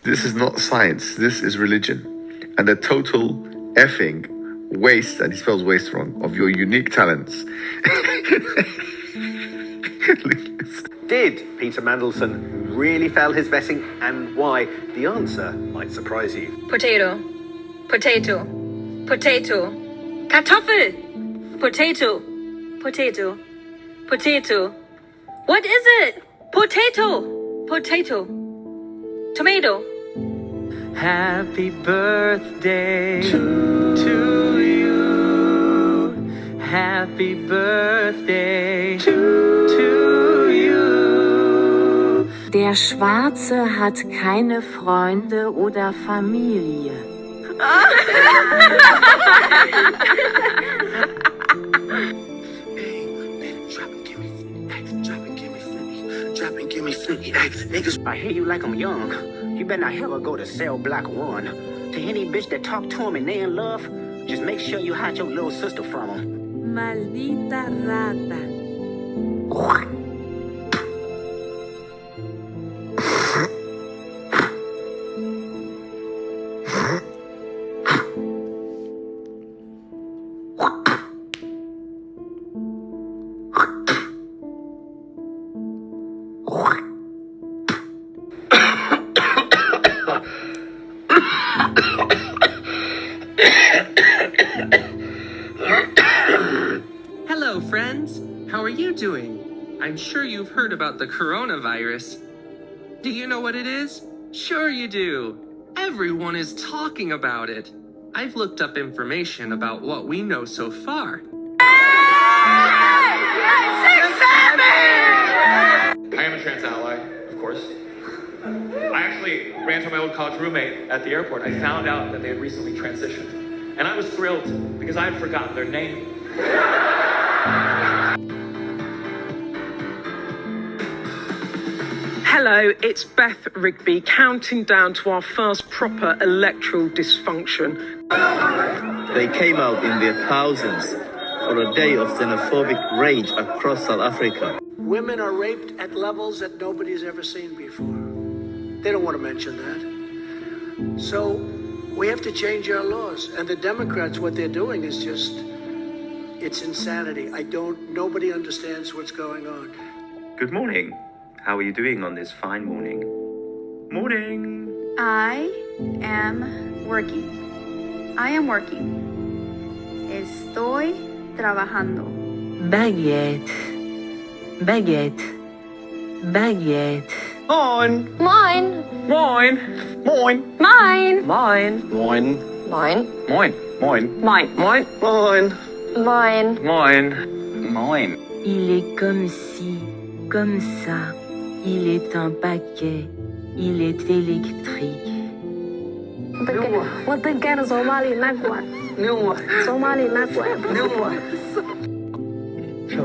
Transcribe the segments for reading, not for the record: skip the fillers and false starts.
This is not science, this is religion. And the total effing waste, and he spells waste wrong, of your unique talents. Did Peter Mandelson really fail his vetting, and why? The answer might surprise you. Potato, potato, potato, Kartoffel, potato, potato, potato. What is it? Potato, potato, tomato. Happy birthday to you. Happy birthday to you. Der Schwarze hat keine Freunde oder Familie. I hear you like I'm young. You better not ever go to Cell Block 1. To any bitch that talk to him and they in love, just make sure you hide your little sister from him. Maldita rata. Hello, friends. How are you doing? I'm sure you've heard about the coronavirus. Do you know what it is? Sure you do. Everyone is talking about it. I've looked up information about what we know so far. I am a trans ally, of course. I actually ran to my old college roommate at the airport. I found out that they had recently transitioned. And I was thrilled because I had forgotten their name. Hello, it's Beth Rigby counting down to our first proper electoral dysfunction. They came out in their thousands for a day of xenophobic rage across South Africa. Women are raped at levels that nobody's ever seen before. They don't want to mention that. So we have to change our laws. And the Democrats, what they're doing is just, it's insanity. Nobody understands what's going on. Good morning. How are you doing on this fine morning? Morning. I am working. Estoy trabajando. Baguette. Baguette. Baguette. Mine. Mine. Mine. Mine. Mine. Mine. Mine. Mine. Mine. Mine. Mine. Mine. Mine. Mine. Mine. Il est comme ci, comme ça. Il est un paquet. Il est électrique. وتنكر صومالي نقوى. صومالي نقوى. So,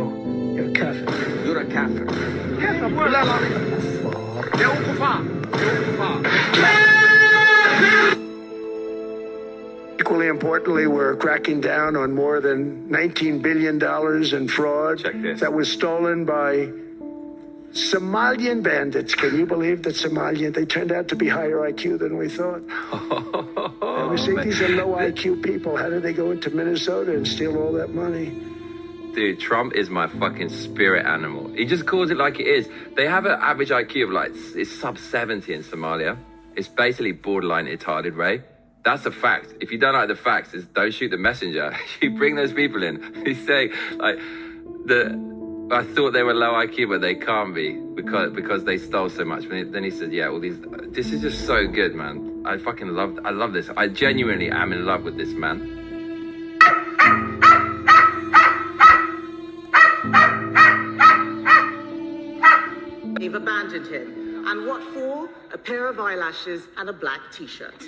you're a kafir. You're a kafir. Equally importantly, we're cracking down on more than $19 billion in fraud that was stolen by Somalian bandits. Can you believe that they turned out to be higher IQ than we thought? And we say these are low IQ people. How did they go into Minnesota and steal all that money? Dude, Trump is my fucking spirit animal. He just calls it like it is. They have an average IQ of like, it's sub 70 in Somalia. It's basically borderline retarded, Ray. That's a fact. If you don't like the facts, it's don't shoot the messenger. You bring those people in. You say, like, I thought they were low IQ, but they can't be because they stole so much. Then he said, yeah, this is just so good, man. I love this. I genuinely am in love with this man. They've abandoned him. And what for? A pair of eyelashes and a black t-shirt.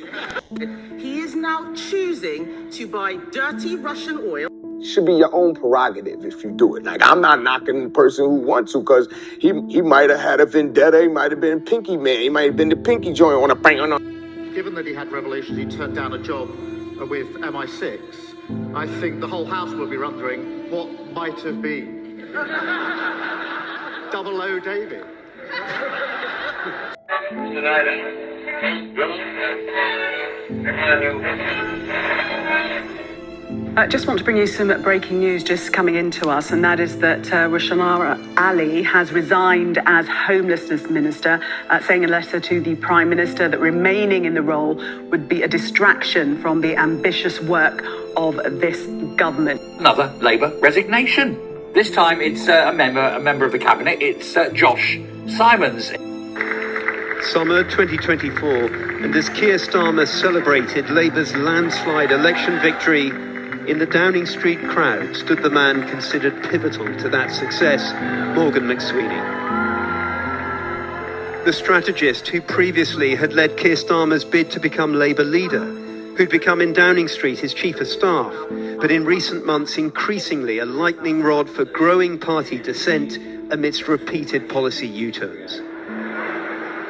He is now choosing to buy dirty Russian oil. Should be your own prerogative if you do it. Like, I'm not knocking the person who wants to, because he might have had a vendetta. He might have been Pinky Man. He might have been the Pinky joint on a bang. Given that he had revelations, he turned down a job with MI6. I think the whole house will be wondering what might have been. Double O David. Just want to bring you some breaking news just coming into us, and that is that Rashomara Ali has resigned as homelessness minister, saying in a letter to the Prime Minister that remaining in the role would be a distraction from the ambitious work of this government. Another Labour resignation. This time it's a member of the cabinet. It's Josh Simons. Summer 2024, and as Keir Starmer celebrated Labour's landslide election victory, in the Downing Street crowd stood the man considered pivotal to that success, Morgan McSweeney. The strategist who previously had led Keir Starmer's bid to become Labour leader, who'd become in Downing Street his chief of staff, but in recent months increasingly a lightning rod for growing party dissent amidst repeated policy U-turns.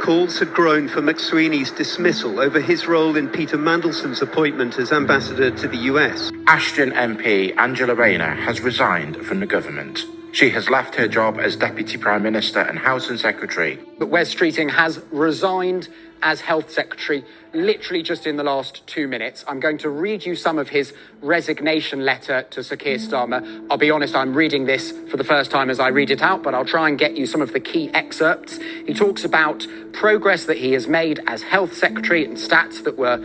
Calls had grown for McSweeney's dismissal over his role in Peter Mandelson's appointment as ambassador to the US. Ashton MP Angela Rayner has resigned from the government. She has left her job as Deputy Prime Minister and Housing Secretary. But Wes Streeting has resigned as Health Secretary literally just in the last 2 minutes. I'm going to read you some of his resignation letter to Sir Keir Starmer. I'll be honest, I'm reading this for the first time as I read it out, but I'll try and get you some of the key excerpts. He talks about progress that he has made as Health Secretary and stats that were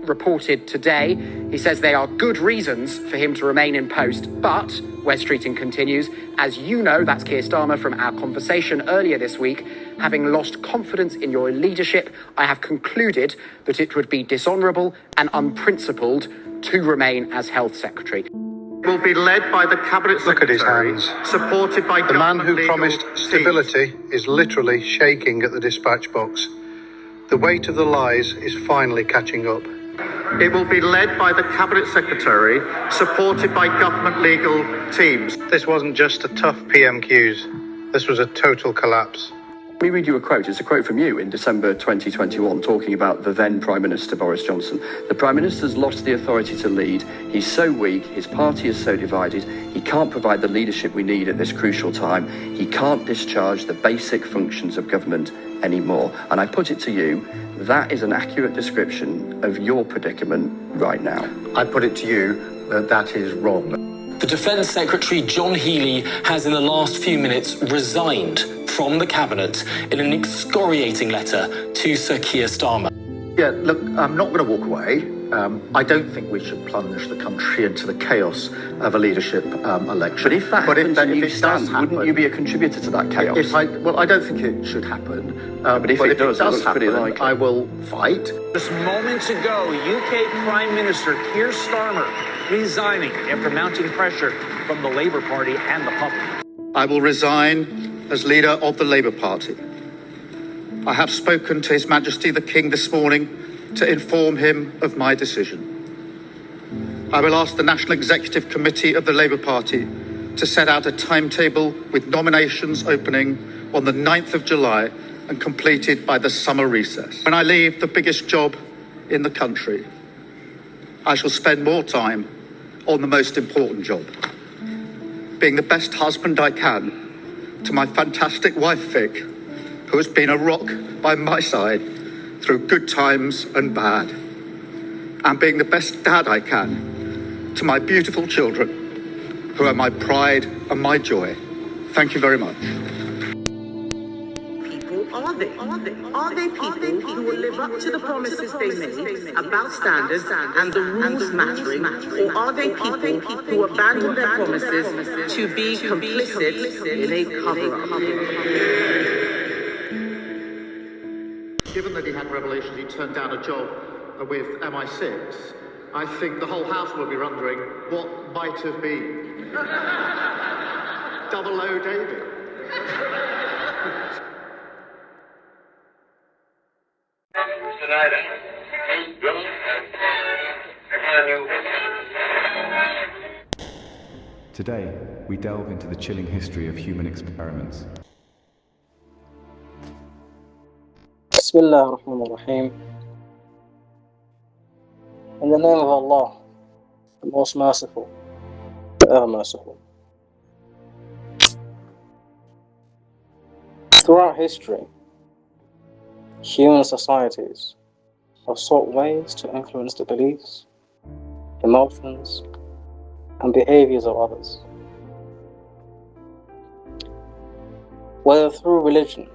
reported today. He says they are good reasons for him to remain in post, but, Wes Streeting continues, as you know, that's Keir Starmer from our conversation earlier this week, having lost confidence in your leadership, I have concluded that it would be dishonourable and unprincipled to remain as Health Secretary. Will be led by the Cabinet Secretary. Look at his hands. Supported by the man who promised stability is literally shaking at the dispatch box. The weight of the lies is finally catching up. It will be led by the Cabinet Secretary, supported by government legal teams. This wasn't just a tough PMQs. This was a total collapse. Let me read you a quote. It's a quote from you in December 2021, talking about the then Prime Minister, Boris Johnson. The Prime Minister's lost the authority to lead. He's so weak, his party is so divided, he can't provide the leadership we need at this crucial time. He can't discharge the basic functions of government anymore. And I put it to you, that is an accurate description of your predicament right now. I put it to you that that is wrong. The Defence Secretary, John Healey, has in the last few minutes resigned from the Cabinet in an excoriating letter to Sir Keir Starmer. Yeah, look, I'm not going to walk away. I don't think we should plunge the country into the chaos of a leadership election. But if that happens and you stand, wouldn't you be a contributor to that chaos? I don't think it should happen. But if it does happen, I will fight. Just moments ago, UK Prime Minister Keir Starmer resigning after mounting pressure from the Labour Party and the public. I will resign as leader of the Labour Party. I have spoken to His Majesty the King this morning to inform him of my decision. I will ask the National Executive Committee of the Labour Party to set out a timetable with nominations opening on the 9th of July and completed by the summer recess. When I leave the biggest job in the country, I shall spend more time on the most important job, being the best husband I can to my fantastic wife Vic, who has been a rock by my side through good times and bad, and being the best dad I can to my beautiful children, who are my pride and my joy. Thank you very much. Are they people who will live up to the promises they made about standards and the rules mattering, or are they people who abandon their promises to be complicit in a cover-up? Given that he had revelations he turned down a job with MI6, I think the whole house will be wondering what might have been. Double O David. Today, we delve into the chilling history of human experiments. Bismillah ar-Rahman ar-Rahim. In the name of Allah, the most merciful, the ever merciful. Throughout history, human societies have sought ways to influence the beliefs, emotions, and behaviors of others. Whether through religion,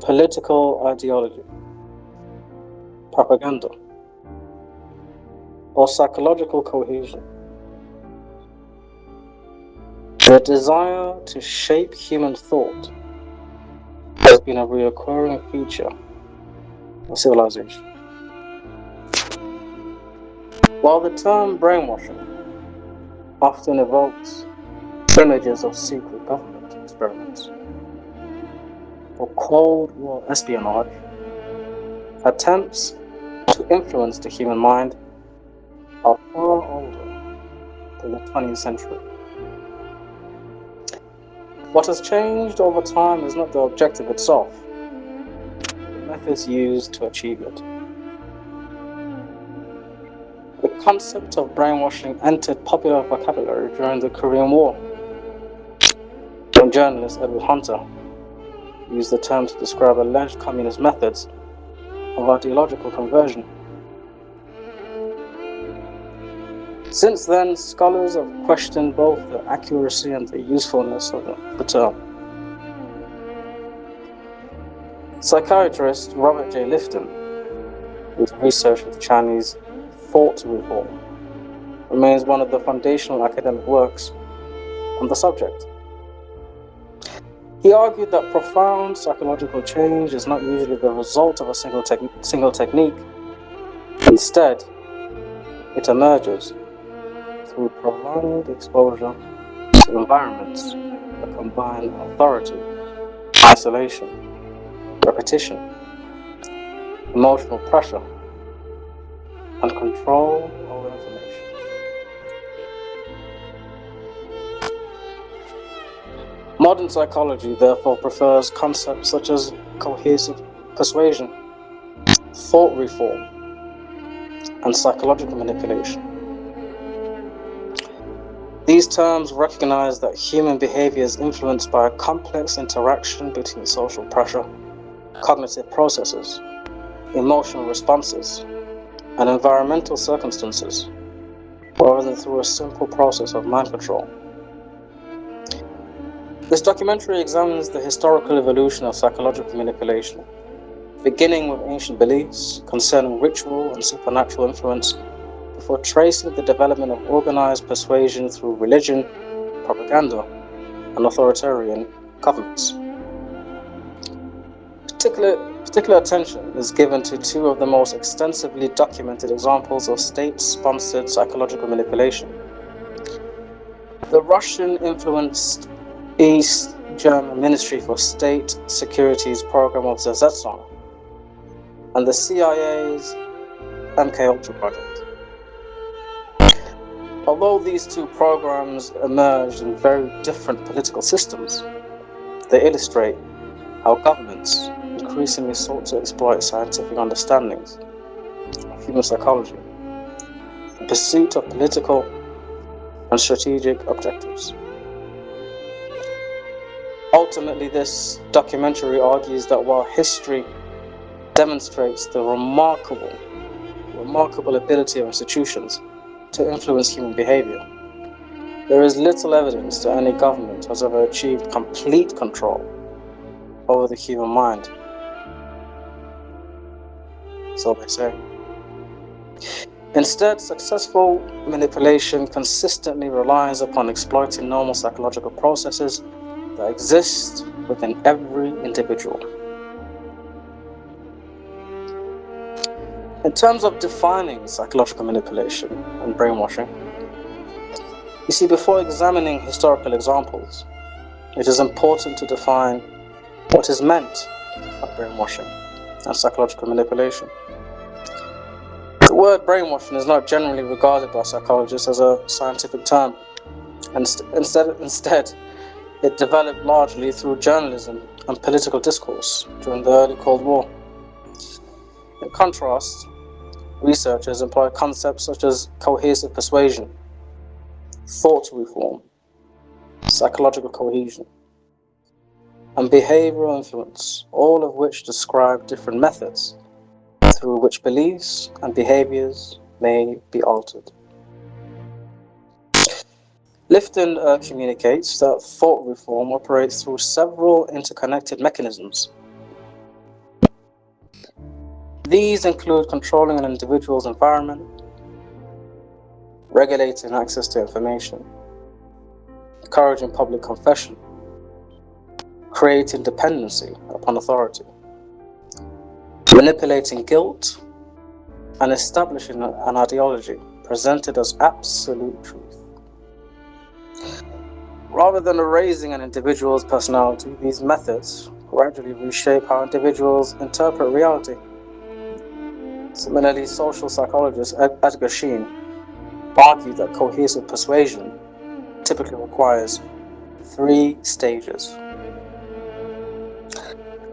political ideology, propaganda, or psychological cohesion, the desire to shape human thought has been a recurring feature of civilization. While the term brainwashing often evokes images of secret government experiments or Cold War espionage, attempts to influence the human mind are far older than the 20th century. What has changed over time is not the objective itself, but the methods used to achieve it. The concept of brainwashing entered popular vocabulary during the Korean War, when journalist Edward Hunter used the term to describe alleged communist methods of ideological conversion. Since then, scholars have questioned both the accuracy and the usefulness of the term. Psychiatrist Robert J. Lifton, whose research into Chinese thought reform remains one of the foundational academic works on the subject. He argued that profound psychological change is not usually the result of a single technique. Instead, it emerges through prolonged exposure to environments that combine authority, isolation, repetition, emotional pressure, and control over information. Modern psychology therefore prefers concepts such as cohesive persuasion, thought reform, and psychological manipulation. These terms recognize that human behavior is influenced by a complex interaction between social pressure, cognitive processes, emotional responses, and environmental circumstances, rather than through a simple process of mind control. This documentary examines the historical evolution of psychological manipulation, beginning with ancient beliefs concerning ritual and supernatural influence, before tracing the development of organized persuasion through religion, propaganda, and authoritarian governments. Particular attention is given to two of the most extensively documented examples of state-sponsored psychological manipulation: the Russian-influenced East German Ministry for State Security's program of Zvezda, and the CIA's MKUltra project. Although these two programs emerged in very different political systems, they illustrate how governments increasingly sought to exploit scientific understandings of human psychology in pursuit of political and strategic objectives. Ultimately, this documentary argues that while history demonstrates the remarkable ability of institutions to influence human behavior, there is little evidence that any government has ever achieved complete control over the human mind. So they say. Instead, successful manipulation consistently relies upon exploiting normal psychological processes that exist within every individual. In terms of defining psychological manipulation and brainwashing, you see, before examining historical examples, it is important to define what is meant by brainwashing and psychological manipulation. The word brainwashing is not generally regarded by psychologists as a scientific term. Instead, it developed largely through journalism and political discourse during the early Cold War. In contrast, researchers employ concepts such as cohesive persuasion, thought reform, psychological cohesion, and behavioural influence, all of which describe different methods through which beliefs and behaviours may be altered. Lifton communicates that thought reform operates through several interconnected mechanisms. These include controlling an individual's environment, regulating access to information, encouraging public confession, creating dependency upon authority, manipulating guilt, and establishing an ideology presented as absolute truth. Rather than erasing an individual's personality, these methods gradually reshape how individuals interpret reality. Similarly, social psychologist Edgar Sheen argued that cohesive persuasion typically requires 3 stages.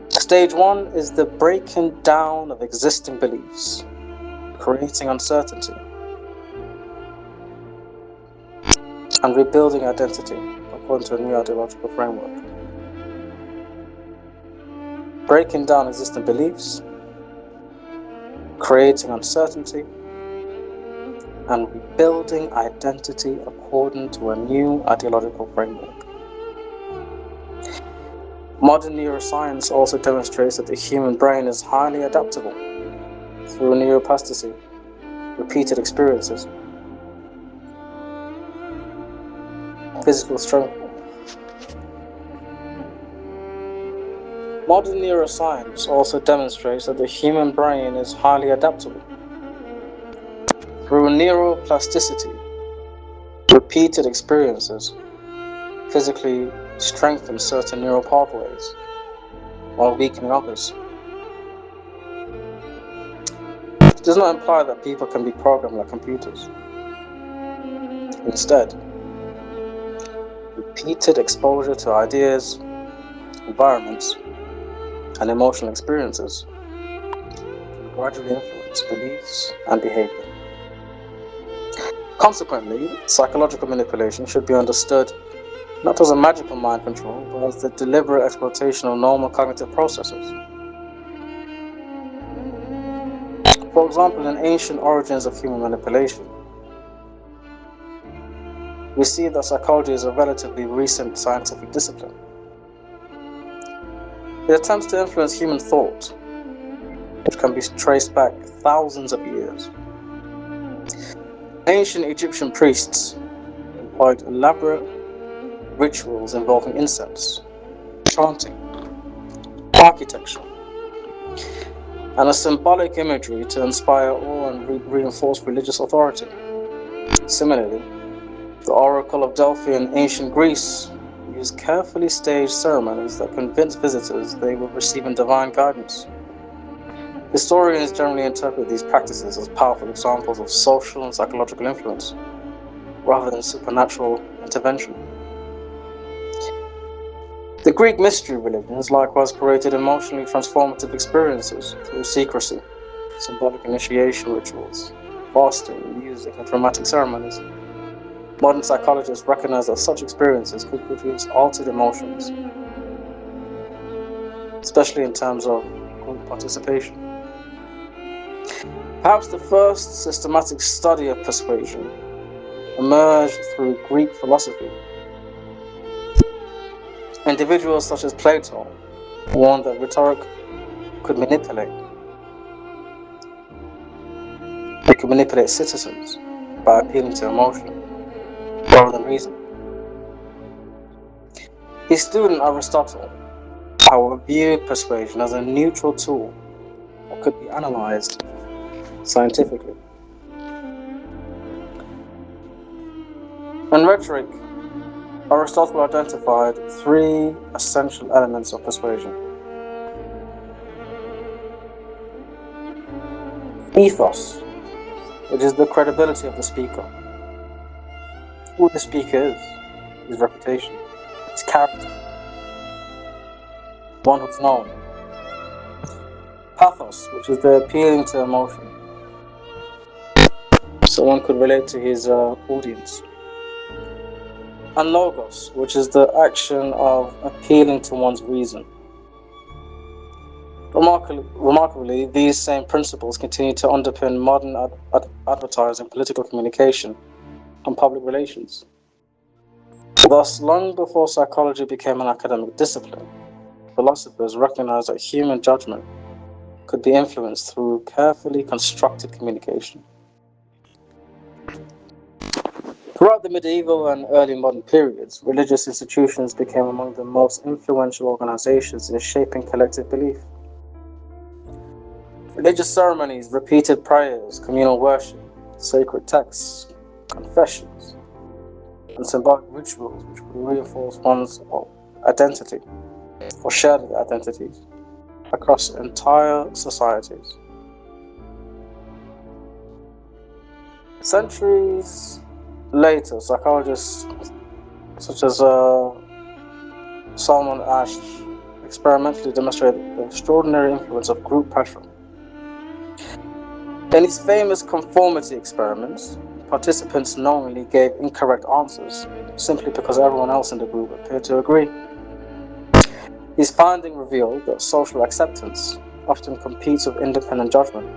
Stage 1 is the breaking down of existing beliefs, creating uncertainty, and rebuilding identity according to a new ideological framework. Breaking down existing beliefs, creating uncertainty, and rebuilding identity according to a new ideological framework. Modern neuroscience also demonstrates that the human brain is highly adaptable through neuroplasticity, repeated experiences, physical strength. Modern neuroscience also demonstrates that the human brain is highly adaptable through neuroplasticity, repeated experiences, physically strengthen certain neural pathways while weakening others. It does not imply that people can be programmed like computers. Instead, repeated exposure to ideas, environments, and emotional experiences can gradually influence beliefs and behavior. Consequently, psychological manipulation should be understood not as a magical mind control, but as the deliberate exploitation of normal cognitive processes. For example, in ancient origins of human manipulation, we see that psychology is a relatively recent scientific discipline. It attempts to influence human thought, which can be traced back thousands of years. Ancient Egyptian priests employed elaborate rituals involving incense, chanting, architecture, and a symbolic imagery to inspire awe and reinforce religious authority. Similarly, the Oracle of Delphi in ancient Greece used carefully staged ceremonies that convinced visitors they were receiving divine guidance. Historians generally interpret these practices as powerful examples of social and psychological influence, rather than supernatural intervention. The Greek mystery religions likewise created emotionally transformative experiences through secrecy, symbolic initiation rituals, fasting, music, and dramatic ceremonies. Modern psychologists recognize that such experiences could produce altered emotions, especially in terms of group participation. Perhaps the first systematic study of persuasion emerged through Greek philosophy. Individuals such as Plato warned that rhetoric could manipulate. It could manipulate citizens by appealing to emotion rather than reason. His student Aristotle, however, viewed persuasion as a neutral tool that could be analyzed scientifically. In rhetoric, Aristotle identified 3 essential elements of persuasion: ethos, which is the credibility of the speaker, who the speaker is, his reputation, his character, one who's known; pathos, which is the appealing to emotion, so one could relate to his audience; and logos, which is the action of appealing to one's reason. Remarkably, these same principles continue to underpin modern advertising, political communication, and public relations. Thus, long before psychology became an academic discipline, philosophers recognized that human judgment could be influenced through carefully constructed communication. Throughout the medieval and early modern periods, religious institutions became among the most influential organizations in shaping collective belief. Religious ceremonies, repeated prayers, communal worship, sacred texts, confessions, and symbolic rituals which would reinforce one's identity or shared identities across entire societies. Centuries later, psychologists such as Salman Ash experimentally demonstrated the extraordinary influence of group pressure. In these famous conformity experiments, participants knowingly gave incorrect answers simply because everyone else in the group appeared to agree. These findings revealed that social acceptance often competes with independent judgment.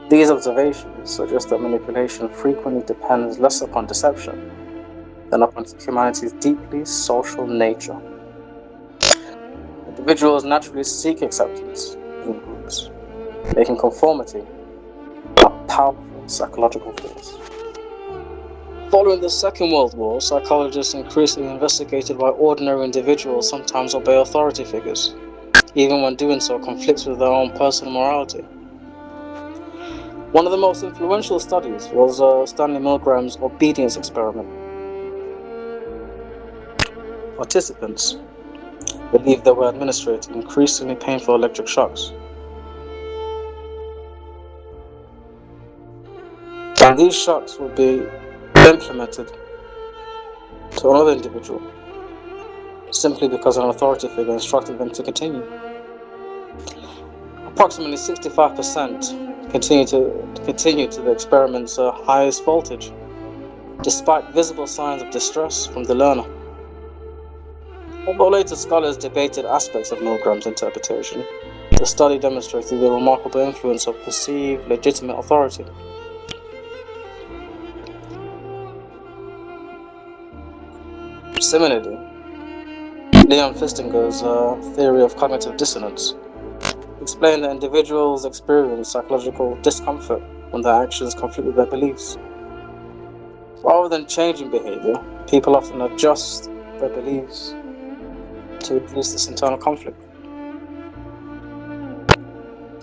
These observations suggest that manipulation frequently depends less upon deception than upon humanity's deeply social nature. Individuals naturally seek acceptance in groups, making conformity a powerful psychological force. Following the Second World War, psychologists increasingly investigated why ordinary individuals sometimes obey authority figures, even when doing so conflicts with their own personal morality. One of the most influential studies was Stanley Milgram's obedience experiment. Participants believed they were administered increasingly painful electric shocks. And these shocks would be implemented to another individual simply because an authority figure instructed them to continue. Approximately 65% continue to the experiment's highest voltage, despite visible signs of distress from the learner. Although later scholars debated aspects of Milgram's interpretation, the study demonstrated the remarkable influence of perceived legitimate authority. Similarly, Leon Fistinger's theory of cognitive dissonance explained that individuals experience psychological discomfort when their actions conflict with their beliefs. Rather than changing behavior, people often adjust their beliefs to reduce this internal conflict.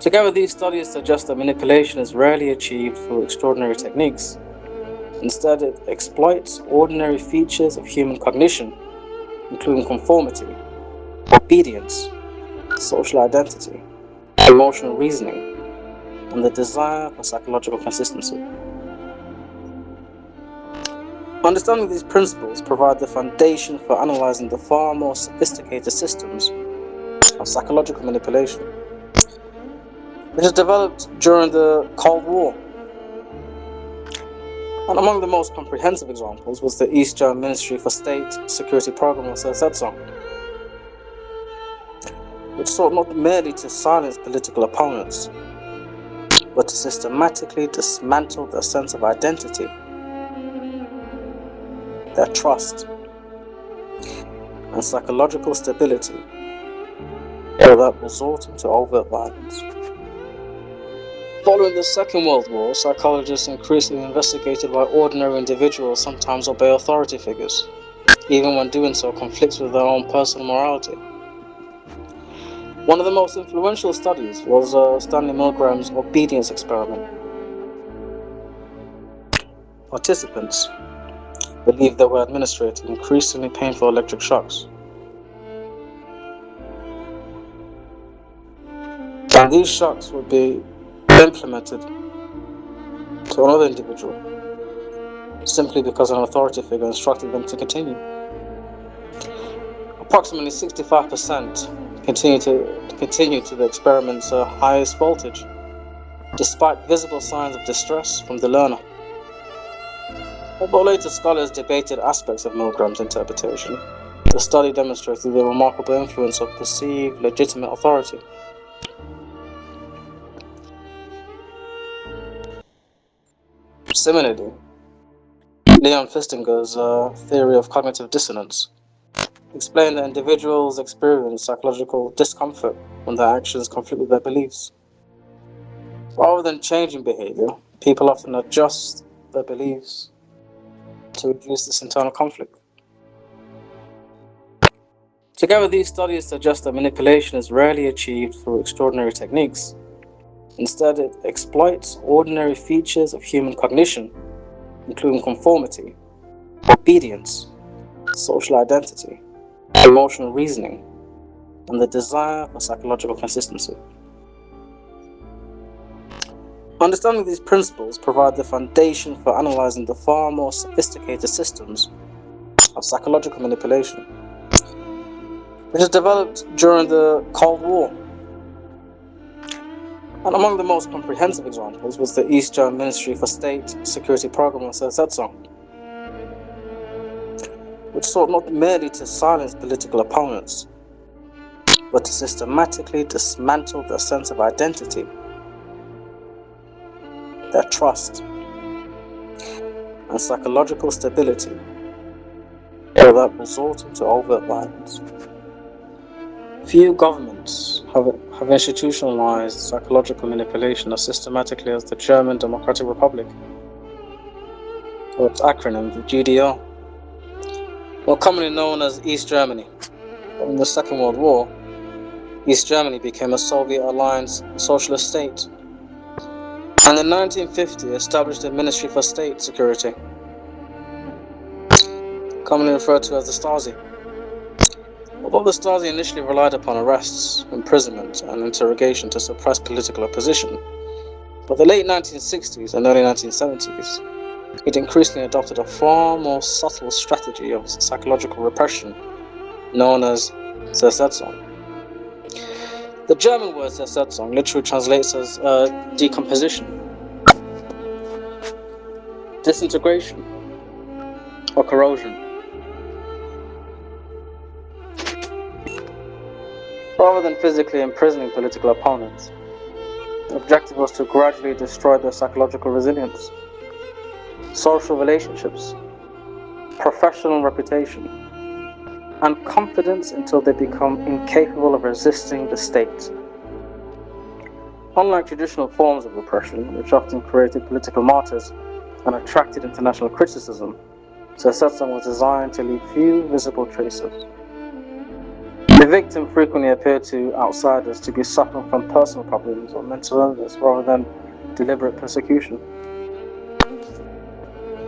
Together, these studies suggest that manipulation is rarely achieved through extraordinary techniques. Instead, it exploits ordinary features of human cognition, including conformity, obedience, social identity, emotional reasoning, and the desire for psychological consistency. Understanding these principles provide the foundation for analyzing the far more sophisticated systems of psychological manipulation, which was developed during the Cold War. And among the most comprehensive examples was the East German Ministry for State Security Program, or SETSO, which sought not merely to silence political opponents, but to systematically dismantle their sense of identity, their trust, and psychological stability, without resorting to overt violence. Following the Second World War, psychologists increasingly investigated why ordinary individuals sometimes obey authority figures, even when doing so conflicts with their own personal morality. One of the most influential studies was Stanley Milgram's obedience experiment. Participants believed they were administered increasingly painful electric shocks. And these shocks would be implemented to another individual simply because an authority figure instructed them to continue. Approximately 65% continue to the experiment's highest voltage, despite visible signs of distress from the learner. Although later scholars debated aspects of Milgram's interpretation, the study demonstrated the remarkable influence of perceived legitimate authority. Similarly, Leon Fistinger's theory of cognitive dissonance explained that individuals experience psychological discomfort when their actions conflict with their beliefs. Rather than changing behavior, people often adjust their beliefs to reduce this internal conflict. Together, these studies suggest that manipulation is rarely achieved through extraordinary techniques. Instead, it exploits ordinary features of human cognition, including conformity, obedience, social identity, emotional reasoning, and the desire for psychological consistency. Understanding these principles provide the foundation for analyzing the far more sophisticated systems of psychological manipulation, which was developed during the Cold War. And among the most comprehensive examples was the East German Ministry for State Security Program, or Zionist, which sought not merely to silence political opponents, but to systematically dismantle their sense of identity, their trust, and psychological stability without resorting to overt violence. Few governments have institutionalized psychological manipulation as systematically as the German Democratic Republic, or its acronym, the GDR, more commonly known as East Germany. In the Second World War, East Germany became a Soviet-aligned socialist state, and in 1950 established a Ministry for State Security, commonly referred to as the Stasi. Although the Stasi initially relied upon arrests, imprisonment, and interrogation to suppress political opposition, by the late 1960s and early 1970s, it increasingly adopted a far more subtle strategy of psychological repression known as Zersetzung. The German word Zersetzung literally translates as decomposition, disintegration, or corrosion. Rather than physically imprisoning political opponents, the objective was to gradually destroy their psychological resilience, social relationships, professional reputation, and confidence until they become incapable of resisting the state. Unlike traditional forms of repression, which often created political martyrs and attracted international criticism, Zersetzung was designed to leave few visible traces. The victim frequently appeared to outsiders to be suffering from personal problems or mental illness rather than deliberate persecution.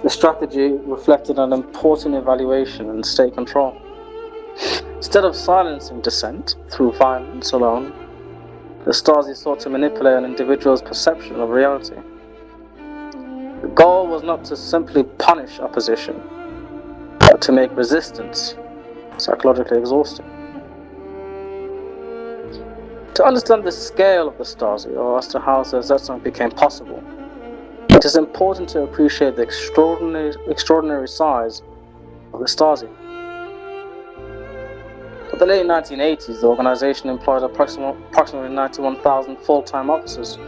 The strategy reflected an important evaluation in state control. Instead of silencing dissent through violence alone, the Stasi sought to manipulate an individual's perception of reality. The goal was not to simply punish opposition, but to make resistance psychologically exhausting. To understand the scale of the Stasi, or as to how Zersetzung became possible, it is important to appreciate the extraordinary size of the Stasi. By the late 1980s, the organization employed approximately 91,000 full-time officers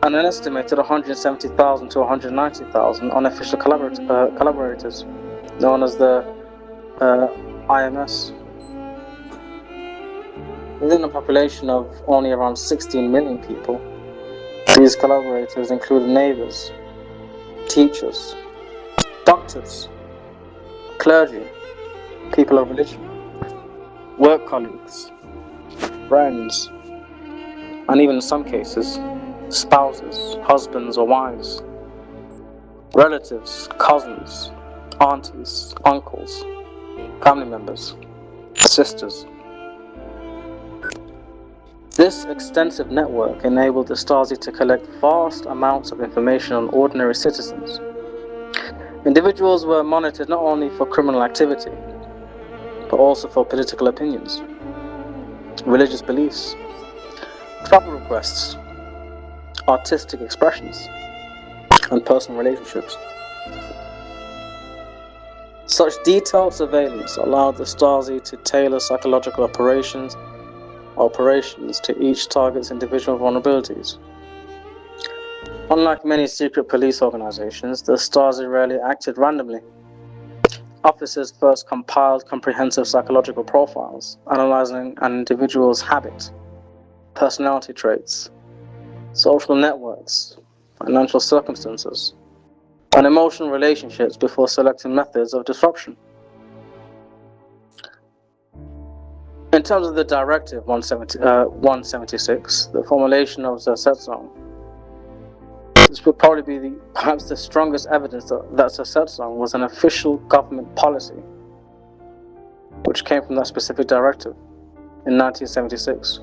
and an estimated 170,000 to 190,000 unofficial collaborators, known as the IMS. Within a population of only around 16 million people, these collaborators included neighbors, teachers, doctors, clergy, people of religion, work colleagues, friends, and even in some cases, spouses, husbands or wives, relatives, cousins, aunties, uncles, family members, sisters. This extensive network enabled the Stasi to collect vast amounts of information on ordinary citizens. Individuals were monitored not only for criminal activity, but also for political opinions, religious beliefs, travel requests, artistic expressions, and personal relationships. Such detailed surveillance allowed the Stasi to tailor psychological operations to each target's individual vulnerabilities. Unlike many secret police organizations, the Stasi rarely acted randomly. Officers first compiled comprehensive psychological profiles, analyzing an individual's habits, personality traits, social networks, financial circumstances, and emotional relationships before selecting methods of disruption. In terms of the Directive 176, the formulation of the Zersetzung, this would probably be perhaps the strongest evidence that Zersetzung was an official government policy, which came from that specific directive in 1976.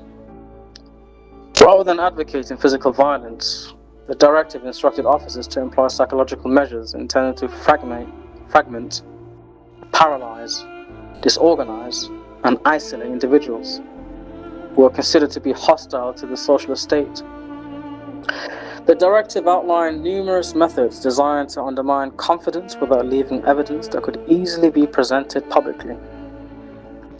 Rather than advocating physical violence, the directive instructed officers to employ psychological measures intended to fragment, paralyze, disorganize, and isolate individuals who were considered to be hostile to the socialist state. The directive outlined numerous methods designed to undermine confidence without leaving evidence that could easily be presented publicly.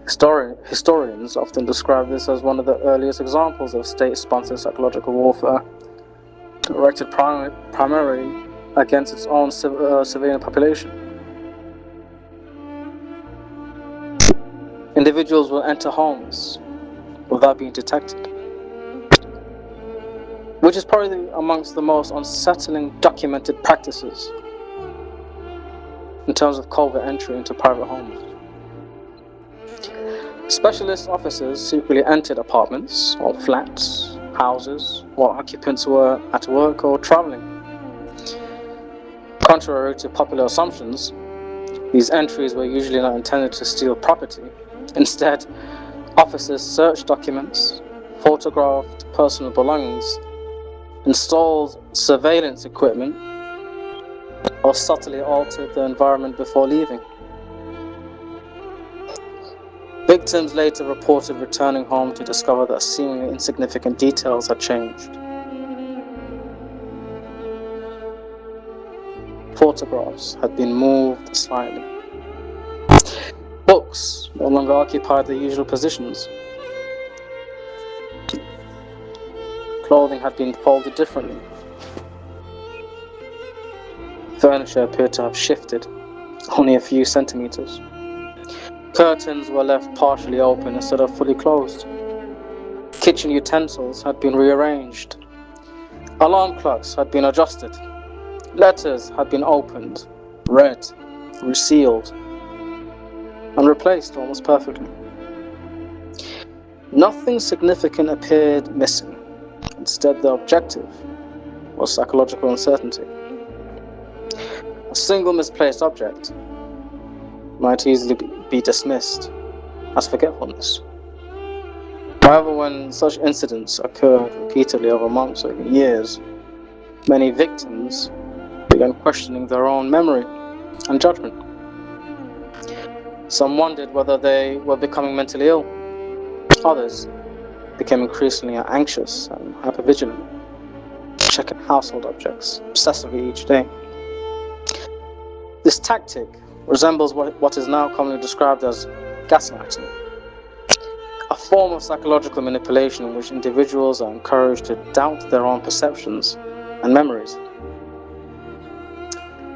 Historians often describe this as one of the earliest examples of state-sponsored psychological warfare, directed primarily against its own civilian population. Individuals will enter homes without being detected, which is probably amongst the most unsettling documented practices in terms of covert entry into private homes. Specialist officers secretly entered apartments or flats, houses, while occupants were at work or traveling. Contrary to popular assumptions, these entries were usually not intended to steal property. Instead, officers searched documents, photographed personal belongings, installed surveillance equipment, or subtly altered the environment before leaving. Victims later reported returning home to discover that seemingly insignificant details had changed. Photographs had been moved slightly. Books no longer occupied their usual positions. Clothing had been folded differently. Furniture appeared to have shifted only a few centimeters. Curtains were left partially open instead of fully closed. Kitchen utensils had been rearranged. Alarm clocks had been adjusted. Letters had been opened, read, resealed, and replaced almost perfectly. Nothing significant appeared missing. Instead, the objective was psychological uncertainty. A single misplaced object might easily be dismissed as forgetfulness. However, when such incidents occurred repeatedly over months or even years, many victims began questioning their own memory and judgment. Some wondered whether they were becoming mentally ill. Others became increasingly anxious and hypervigilant, checking household objects obsessively each day. This tactic resembles what is now commonly described as gaslighting, a form of psychological manipulation in which individuals are encouraged to doubt their own perceptions and memories.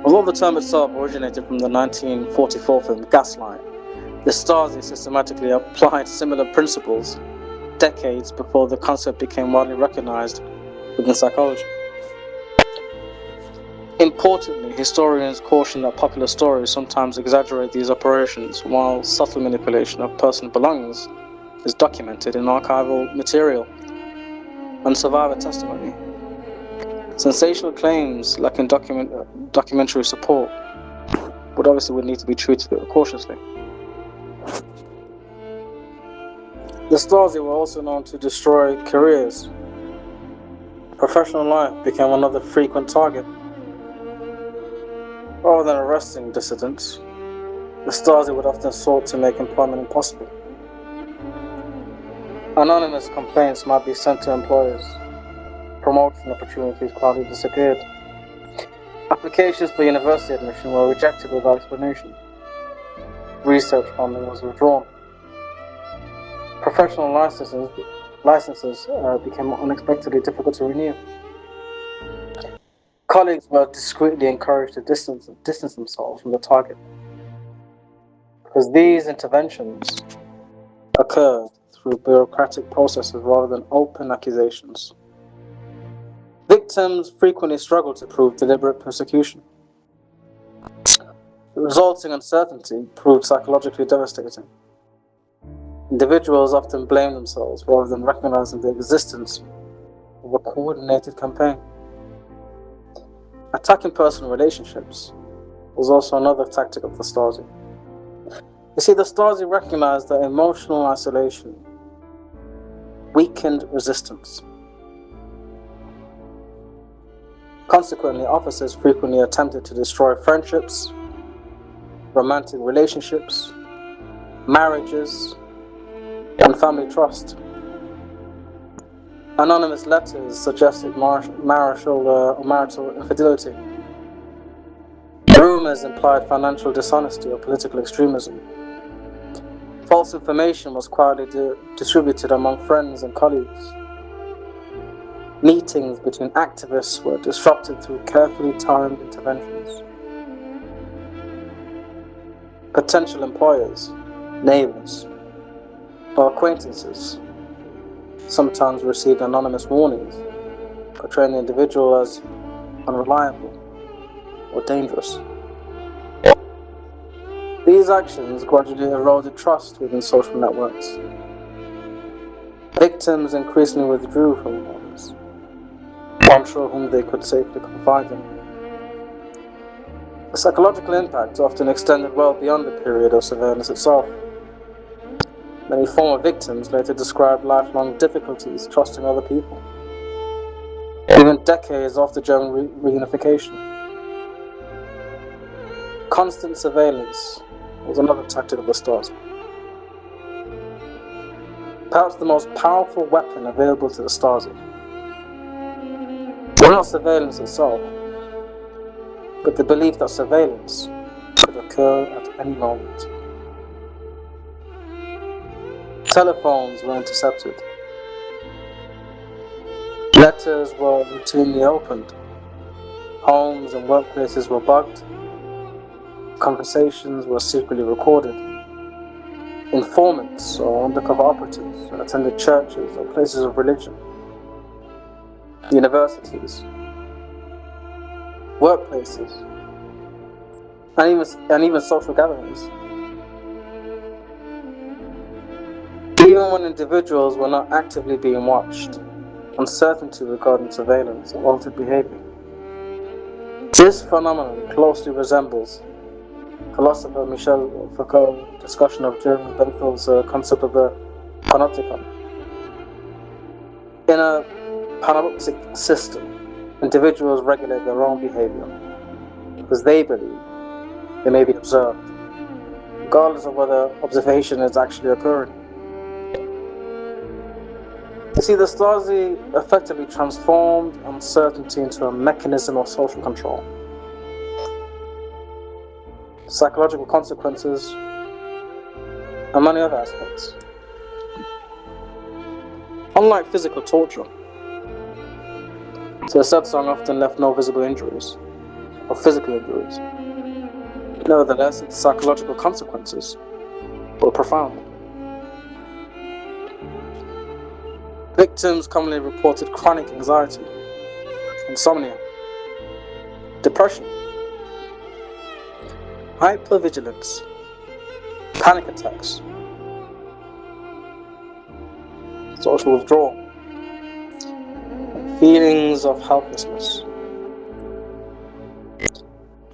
Although the term itself originated from the 1944 film Gaslight, the Stasi systematically applied similar principles decades before the concept became widely recognized within psychology. Importantly, historians caution that popular stories sometimes exaggerate these operations, while subtle manipulation of personal belongings is documented in archival material and survivor testimony. Sensational claims lacking documentary support would need to be treated cautiously. The Stasi were also known to destroy careers. Professional life became another frequent target. Rather than arresting dissidents, the Stasi would often sought to make employment impossible. Anonymous complaints might be sent to employers. Promotion opportunities quietly disappeared. Applications for university admission were rejected without explanation. research funding was withdrawn. Professional licenses became unexpectedly difficult to renew. Colleagues were discreetly encouraged to distance themselves from the target, because these interventions occurred through bureaucratic processes rather than open accusations. Victims frequently struggle to prove deliberate persecution. The resulting uncertainty proved psychologically devastating. Individuals often blame themselves rather than recognizing the existence of a coordinated campaign. Attacking personal relationships was also another tactic of the Stasi. You see, the Stasi recognized that emotional isolation weakened resistance. Consequently, officers frequently attempted to destroy friendships, romantic relationships, marriages, and family trust. Anonymous letters suggested marital infidelity. Rumors implied financial dishonesty or political extremism. False information was quietly distributed among friends and colleagues. Meetings between activists were disrupted through carefully timed interventions. Potential employers, neighbors, or acquaintances sometimes received anonymous warnings, portraying the individual as unreliable or dangerous. These actions gradually eroded trust within social networks. Victims increasingly withdrew from anonymous, unsure whom they could safely confide in. The psychological impact often extended well beyond the period of surveillance itself. Many former victims later described lifelong difficulties trusting other people, even decades after German reunification. Constant surveillance was another tactic of the Stasi. Perhaps the most powerful weapon available to the Stasi was not surveillance itself, but the belief that surveillance could occur at any moment. Telephones were intercepted. Letters were routinely opened. Homes and workplaces were bugged. Conversations were secretly recorded. Informants or undercover operatives attended churches or places of religion, universities, workplaces, and even social gatherings. Even when individuals were not actively being watched, uncertainty regarding surveillance or altered behavior. This phenomenon closely resembles philosopher Michel Foucault's discussion of Jeremy Bentham's concept of the panopticon. In a panoptic system, individuals regulate their own behavior because they believe they may be observed, regardless of whether observation is actually occurring. You see, the Stasi effectively transformed uncertainty into a mechanism of social control. Psychological consequences, and many other aspects. Unlike physical torture, so a satsang often left no visible injuries, or physical injuries. Nevertheless, its psychological consequences were profound. Victims commonly reported chronic anxiety, insomnia, depression, hypervigilance, panic attacks, social withdrawal, and feelings of helplessness.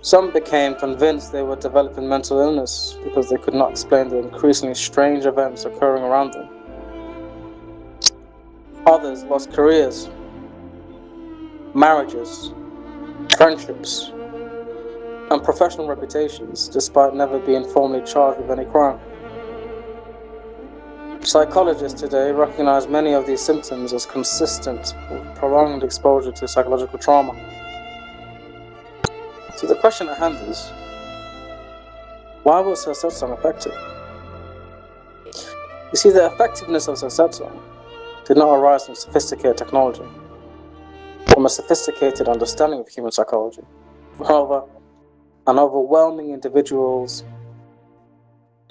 Some became convinced they were developing mental illness because they could not explain the increasingly strange events occurring around them. Others lost careers, marriages, friendships, and professional reputations despite never being formally charged with any crime. Psychologists today recognize many of these symptoms as consistent with prolonged exposure to psychological trauma. So the question at hand is, Why was Sir Setsong effective? You see, the effectiveness of Sir Setsong did not arise from sophisticated technology, from a sophisticated understanding of human psychology. Rather, an overwhelming individuals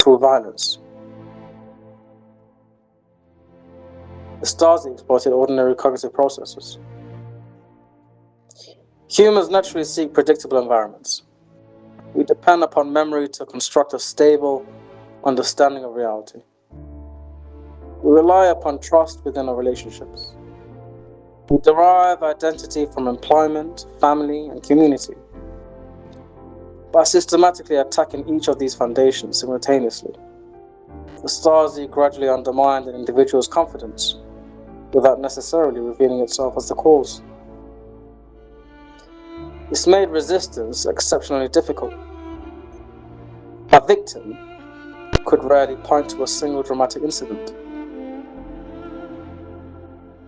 through violence. The Stasi exploited ordinary cognitive processes. Humans naturally seek predictable environments. We depend upon memory to construct a stable understanding of reality. We rely upon trust within our relationships. We derive identity from employment, family, and community. By systematically attacking each of these foundations simultaneously, the Stasi gradually undermined an individual's confidence without necessarily revealing itself as the cause. This made resistance exceptionally difficult. A victim could rarely point to a single dramatic incident.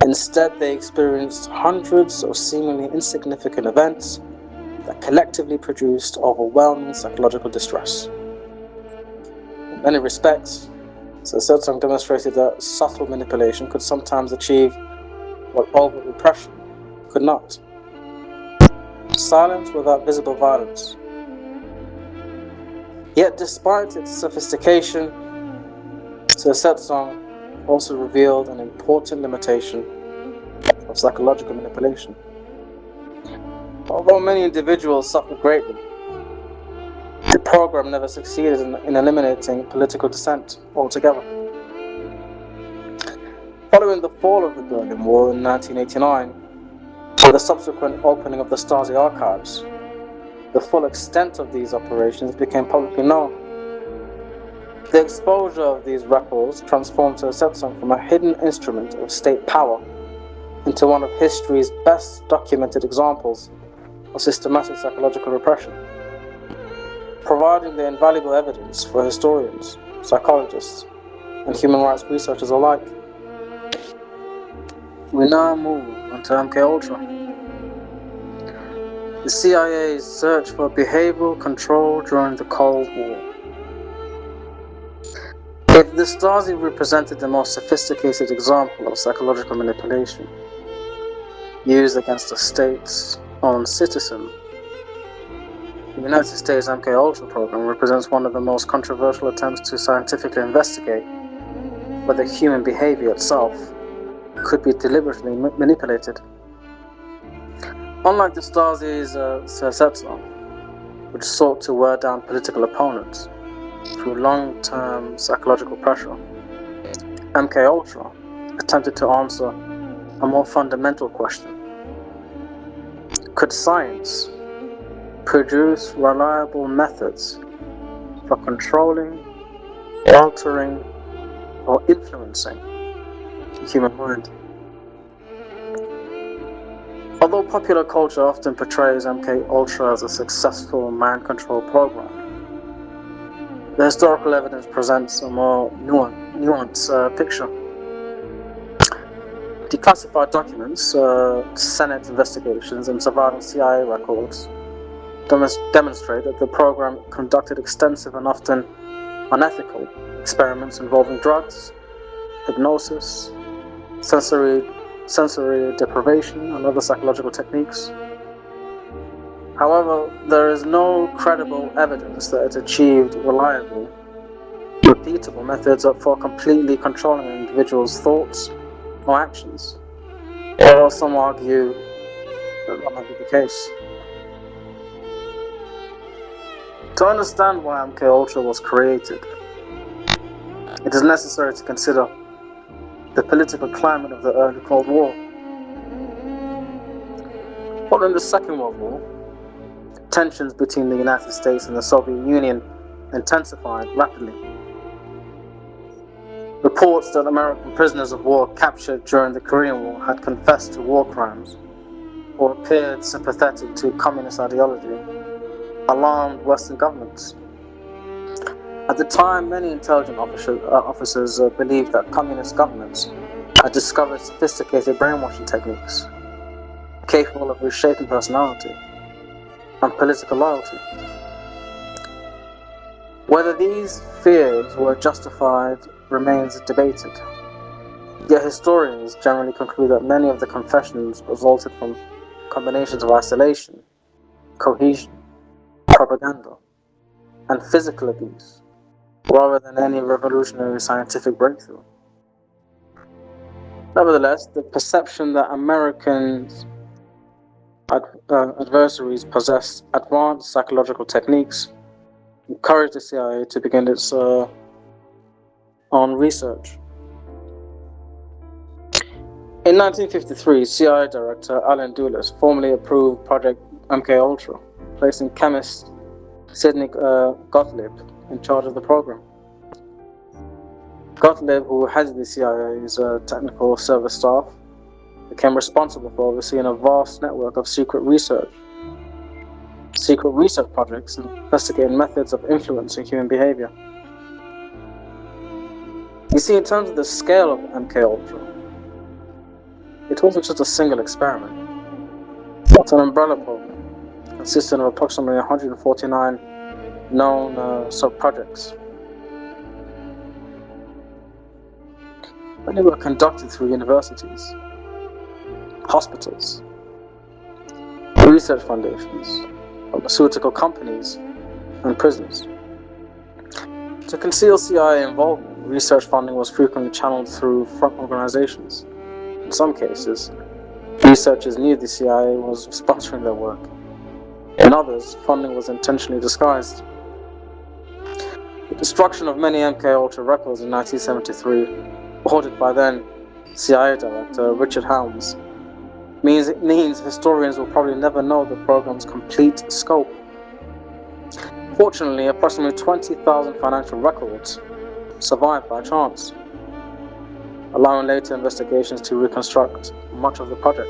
Instead, they experienced hundreds of seemingly insignificant events that collectively produced overwhelming psychological distress. In many respects, Sir Setsong demonstrated that subtle manipulation could sometimes achieve what overt repression could not. Silence without visible violence. Yet despite its sophistication, Sir Setsong also revealed an important limitation of psychological manipulation. Although many individuals suffered greatly, the program never succeeded in eliminating political dissent altogether. Following the fall of the Berlin Wall in 1989, and the subsequent opening of the Stasi archives, the full extent of these operations became publicly known. The exposure of these records transformed Sir Setsong from a hidden instrument of state power into one of history's best documented examples of systematic psychological repression, providing the invaluable evidence for historians, psychologists, and human rights researchers alike. We now move on to MKUltra. The CIA's search for behavioral control during the Cold War. If the Stasi represented the most sophisticated example of psychological manipulation used against a state's own citizen, the United States MKUltra program represents one of the most controversial attempts to scientifically investigate whether human behavior itself could be deliberately manipulated. Unlike the Stasi's Sir Setsong, which sought to wear down political opponents through long-term psychological pressure, MKUltra attempted to answer a more fundamental question. Could science produce reliable methods for controlling, altering, or influencing the human mind? Although popular culture often portrays MKUltra as a successful mind control program, the historical evidence presents a more nuanced picture. Declassified documents, Senate investigations, and surveillance CIA records demonstrate that the program conducted extensive and often unethical experiments involving drugs, hypnosis, sensory deprivation, and other psychological techniques. However, there is no credible evidence that it achieved reliable, repeatable methods for completely controlling an individual's thoughts or actions. Or some argue that that might be the case. To understand why MKUltra was created, it is necessary to consider the political climate of the early Cold War. Following the Second World War, tensions between the United States and the Soviet Union intensified rapidly. Reports that American prisoners of war captured during the Korean War had confessed to war crimes or appeared sympathetic to communist ideology alarmed Western governments. At the time, many intelligence officers believed that communist governments had discovered sophisticated brainwashing techniques capable of reshaping personality and political loyalty. Whether these fears were justified remains debated. Yet historians generally conclude that many of the confessions resulted from combinations of isolation, cohesion, propaganda, and physical abuse, rather than any revolutionary scientific breakthrough. Nevertheless, the perception that Americans' adversaries possessed advanced psychological techniques encouraged the CIA to begin its own research. In 1953, CIA Director Allen Dulles formally approved Project MKUltra, placing chemist Sidney Gottlieb in charge of the program. Gottlieb, who headed the CIA's technical service staff, became responsible for overseeing a vast network of secret research projects investigating methods of influencing human behavior. You see, in terms of the scale of MKUltra, it wasn't just a single experiment. It's an umbrella program consisting of approximately 149 known sub-projects. Many were conducted through universities, hospitals, research foundations, pharmaceutical companies, and prisons. To conceal CIA involvement, research funding was frequently channeled through front organizations. In some cases, researchers knew the CIA was sponsoring their work. In others, funding was intentionally disguised. The destruction of many MKUltra records in 1973, ordered by then CIA Director Richard Helms, means historians will probably never know the program's complete scope. Fortunately, approximately 20,000 financial records survived by chance, allowing later investigations to reconstruct much of the project.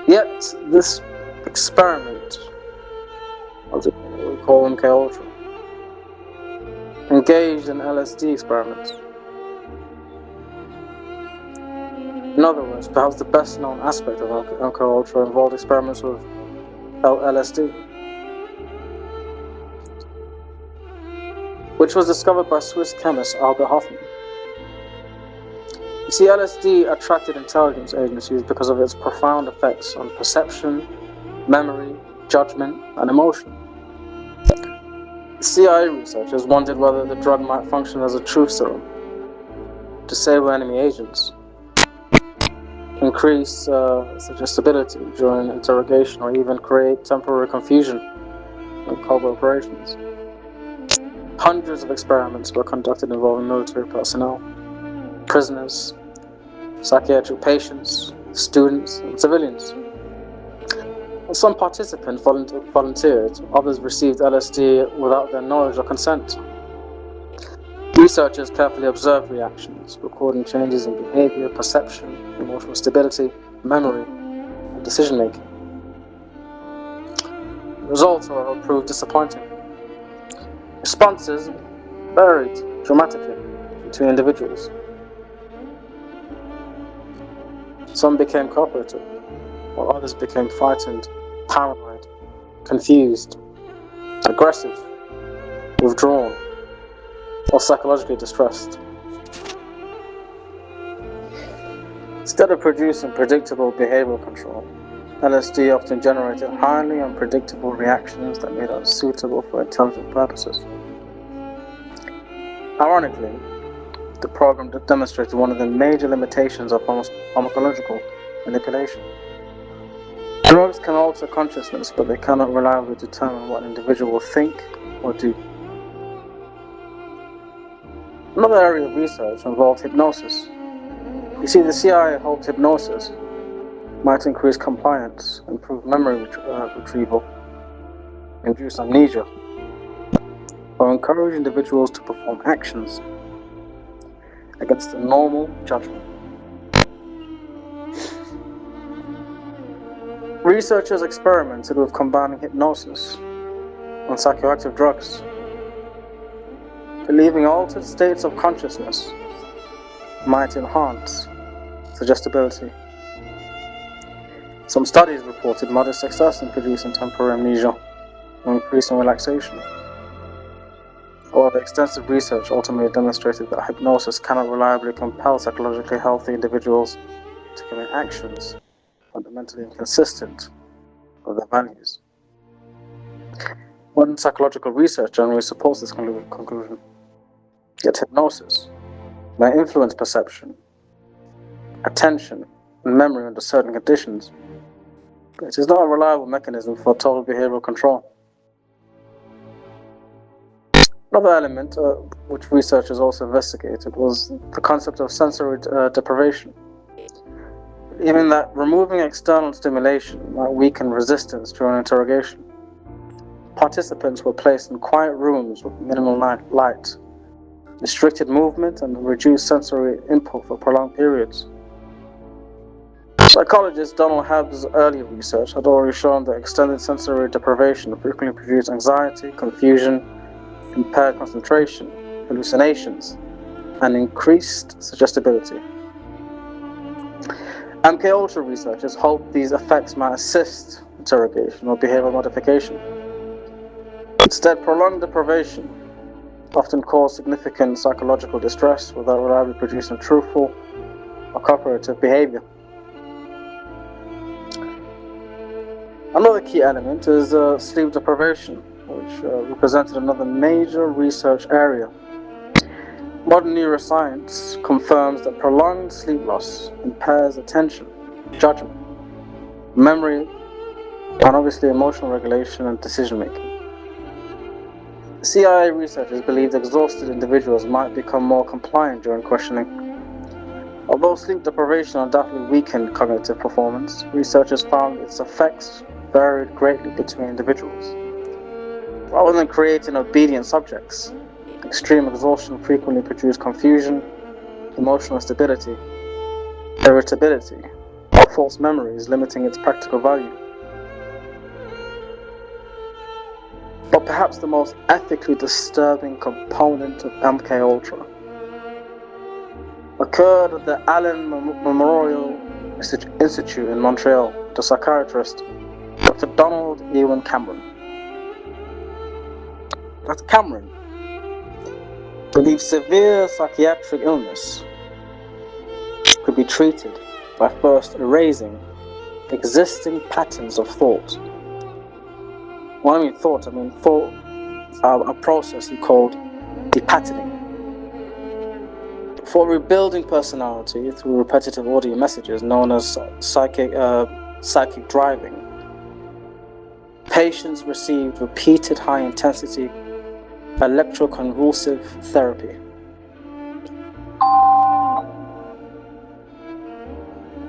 Yet, this experiment, as we call MKUltra, engaged in LSD experiments. In other words, perhaps the best known aspect of MKUltra involved experiments with LSD, which was discovered by Swiss chemist Albert Hofmann. You see, LSD attracted intelligence agencies because of its profound effects on perception, memory, judgment, and emotion. CIA researchers wondered whether the drug might function as a truth serum, disable enemy agents, increase suggestibility during interrogation, or even create temporary confusion in covert operations. Hundreds of experiments were conducted involving military personnel, prisoners, psychiatric patients, students, and civilians. Some participants volunteered, others received LSD without their knowledge or consent. Researchers carefully observed reactions, recording changes in behavior, perception, emotional stability, memory, and decision-making. The results, however, proved disappointing. Responses varied dramatically between individuals. Some became cooperative, while others became frightened, paranoid, confused, aggressive, withdrawn, or psychologically distressed. Instead of producing predictable behavioral control, LSD often generated highly unpredictable reactions that made it unsuitable for intelligent purposes. Ironically, the program demonstrated one of the major limitations of pharmacological manipulation. Drugs can alter consciousness, but they cannot reliably determine what an individual will think or do. Another area of research involved hypnosis. You see, the CIA hoped hypnosis might increase compliance, improve memory retrieval, induce amnesia, or encourage individuals to perform actions against the normal judgment. Researchers experimented with combining hypnosis and psychoactive drugs, believing altered states of consciousness might enhance suggestibility. Some studies reported modest success in producing temporary amnesia, or increasing relaxation. However, extensive research ultimately demonstrated that hypnosis cannot reliably compel psychologically healthy individuals to commit actions fundamentally inconsistent with their values. Modern psychological research generally supports this conclusion. Yet hypnosis may influence perception, attention, and memory under certain conditions, but it is not a reliable mechanism for total behavioral control. Another element which researchers also investigated was the concept of sensory deprivation. Even that removing external stimulation might weaken resistance during interrogation. Participants were placed in quiet rooms with minimal light, restricted movement, and reduced sensory input for prolonged periods. Psychologist Donald Habb's earlier research had already shown that extended sensory deprivation frequently produced anxiety, confusion, impaired concentration, hallucinations, and increased suggestibility. MKUltra researchers hoped these effects might assist interrogation or behavioral modification. Instead, prolonged deprivation often caused significant psychological distress without reliably producing truthful or cooperative behavior. Another key element is sleep deprivation, which represented another major research area. Modern neuroscience confirms that prolonged sleep loss impairs attention, judgment, memory, and obviously emotional regulation and decision making. CIA researchers believed exhausted individuals might become more compliant during questioning. Although sleep deprivation undoubtedly weakened cognitive performance, researchers found its effects varied greatly between individuals. Rather than creating obedient subjects, extreme exhaustion frequently produced confusion, emotional instability, irritability, or false memories, limiting its practical value. But perhaps the most ethically disturbing component of MKUltra occurred at the Allen Memorial Institute in Montreal. The psychiatrist, Dr. Donald Ewan Cameron. Dr. Cameron believed severe psychiatric illness could be treated by first erasing existing patterns of thought. When I mean thought, I mean a process he called depatterning. For rebuilding personality through repetitive audio messages known as psychic driving, patients received repeated high-intensity electroconvulsive therapy.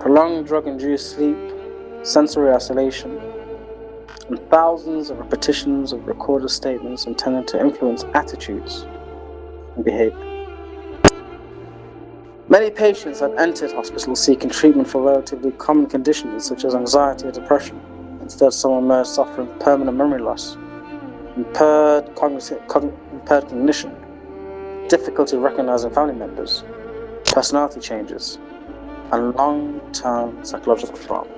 Prolonged drug-induced sleep, sensory isolation, and thousands of repetitions of recorded statements intended to influence attitudes and behavior. Many patients had entered hospital seeking treatment for relatively common conditions such as anxiety or depression. Instead, some emerged suffering permanent memory loss, impaired cognition, difficulty recognizing family members, personality changes, and long-term psychological trauma.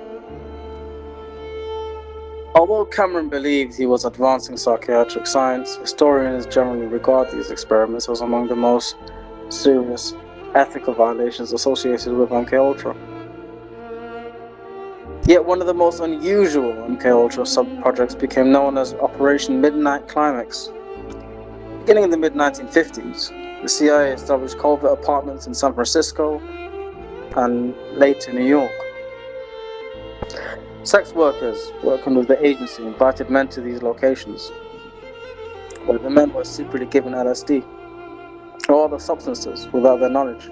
Although Cameron believed he was advancing psychiatric science, historians generally regard these experiments as among the most serious ethical violations associated with MKUltra. Yet one of the most unusual MKUltra sub-projects became known as Operation Midnight Climax. Beginning in the mid-1950s, the CIA established covert apartments in San Francisco and later New York. Sex workers working with the agency invited men to these locations, where the men were secretly given LSD or other substances without their knowledge.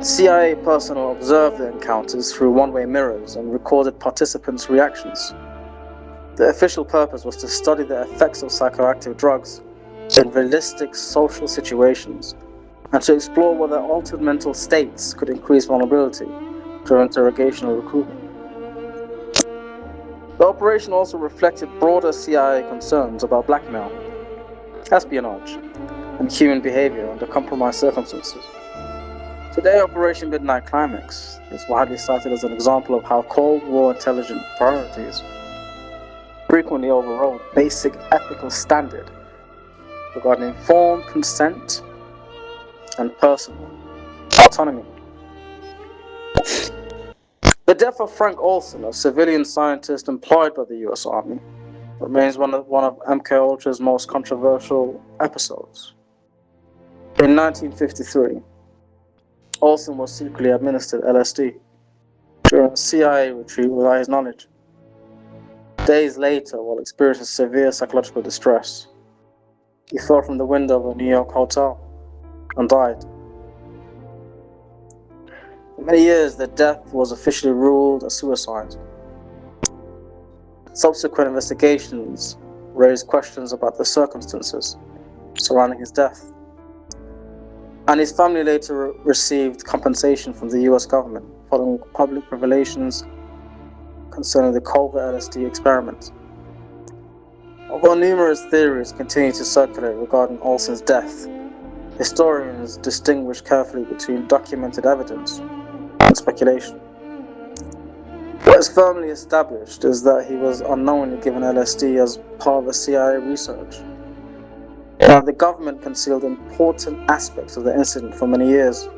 CIA personnel observed the encounters through one-way mirrors and recorded participants' reactions. The official purpose was to study the effects of psychoactive drugs in realistic social situations and to explore whether altered mental states could increase vulnerability during interrogation or recruitment. The operation also reflected broader CIA concerns about blackmail, espionage, and human behavior under compromised circumstances. Today, Operation Midnight Climax is widely cited as an example of how Cold War intelligence priorities frequently overrode basic ethical standard regarding informed consent and personal autonomy. The death of Frank Olson, a civilian scientist employed by the US Army, remains one of MKUltra's most controversial episodes. In 1953, Olson was secretly administered LSD during a CIA retreat without his knowledge. Days later, while experiencing severe psychological distress, he fell from the window of a New York hotel and died. For many years, the death was officially ruled a suicide. Subsequent investigations raised questions about the circumstances surrounding his death, and his family later received compensation from the US government following public revelations concerning the covert LSD experiment. Although numerous theories continue to circulate regarding Olson's death, historians distinguish carefully between documented evidence and speculation. What is firmly established is that he was unknowingly given LSD as part of the CIA research. Now, the government concealed important aspects of the incident for many years.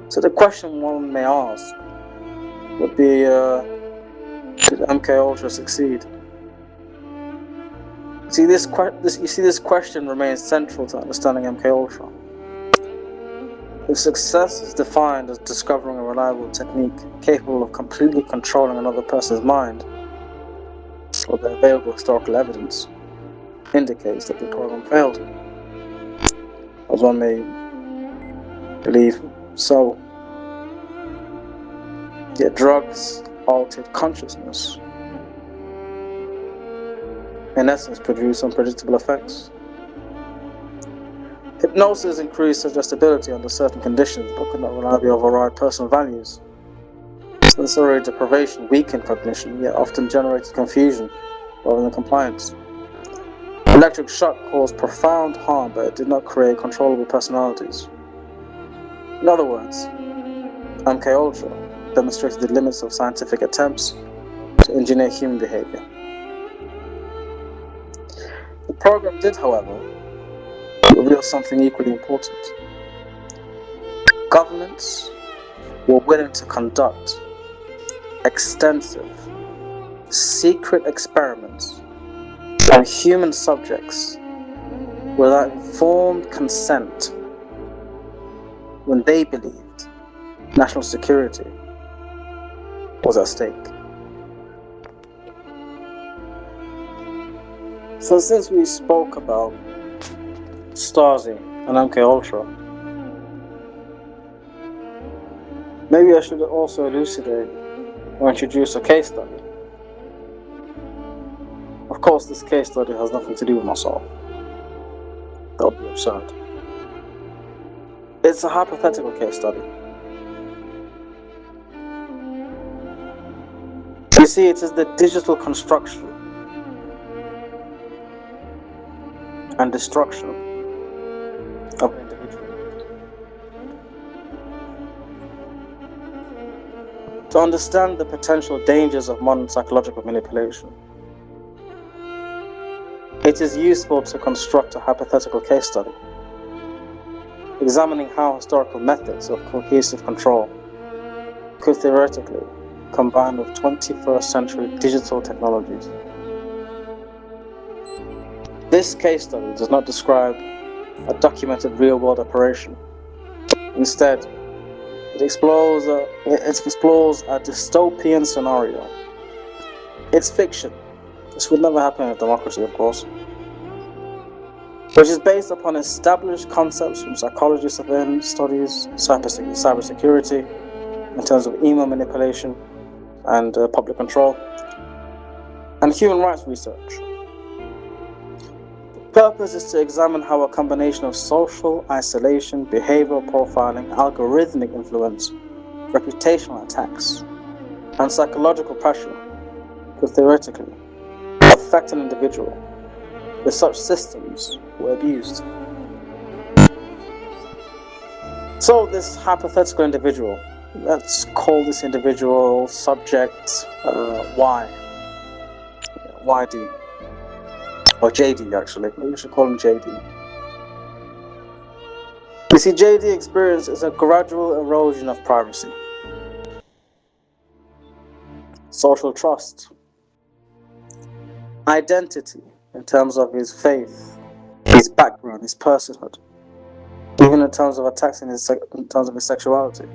So the question one may ask would be, did MKUltra succeed? This question remains central to understanding MKUltra. If success is defined as discovering a reliable technique capable of completely controlling another person's mind, or the available historical evidence indicates that the program failed, as one may believe so. Yet drugs altered consciousness, in essence produce unpredictable effects. Hypnosis increased suggestibility under certain conditions but could not reliably override personal values. Sensory deprivation weakened cognition, yet often generated confusion rather than compliance. Electric shock caused profound harm, but it did not create controllable personalities. In other words, MKUltra demonstrated the limits of scientific attempts to engineer human behavior. The program did, however, reveal something equally important. Governments were willing to conduct extensive, secret experiments on human subjects without informed consent when they believed national security was at stake. So since we spoke about Stasi and MKUltra, maybe I should also elucidate or introduce a case study. Of course, this case study has nothing to do with myself. That would be absurd. It's a hypothetical case study. You see, it is the digital construction and destruction of an individual. To understand the potential dangers of modern psychological manipulation, it is useful to construct a hypothetical case study, examining how historical methods of cohesive control could theoretically combine with 21st century digital technologies. This case study does not describe a documented real-world operation. Instead, it explores a dystopian scenario. It's fiction. This would never happen in a democracy, of course. Which is based upon established concepts from psychology, surveillance studies, cybersecurity, in terms of email manipulation and public control, and human rights research. The purpose is to examine how a combination of social isolation, behavioral profiling, algorithmic influence, reputational attacks, and psychological pressure could theoretically affect an individual if such systems were abused. So this hypothetical individual, let's call this individual subject Y. YD. Or JD, actually. Maybe we should call him JD. You see, JD experience is a gradual erosion of privacy, social trust, identity in terms of his faith, his background, his personhood, even in terms of attacks in terms of his sexuality,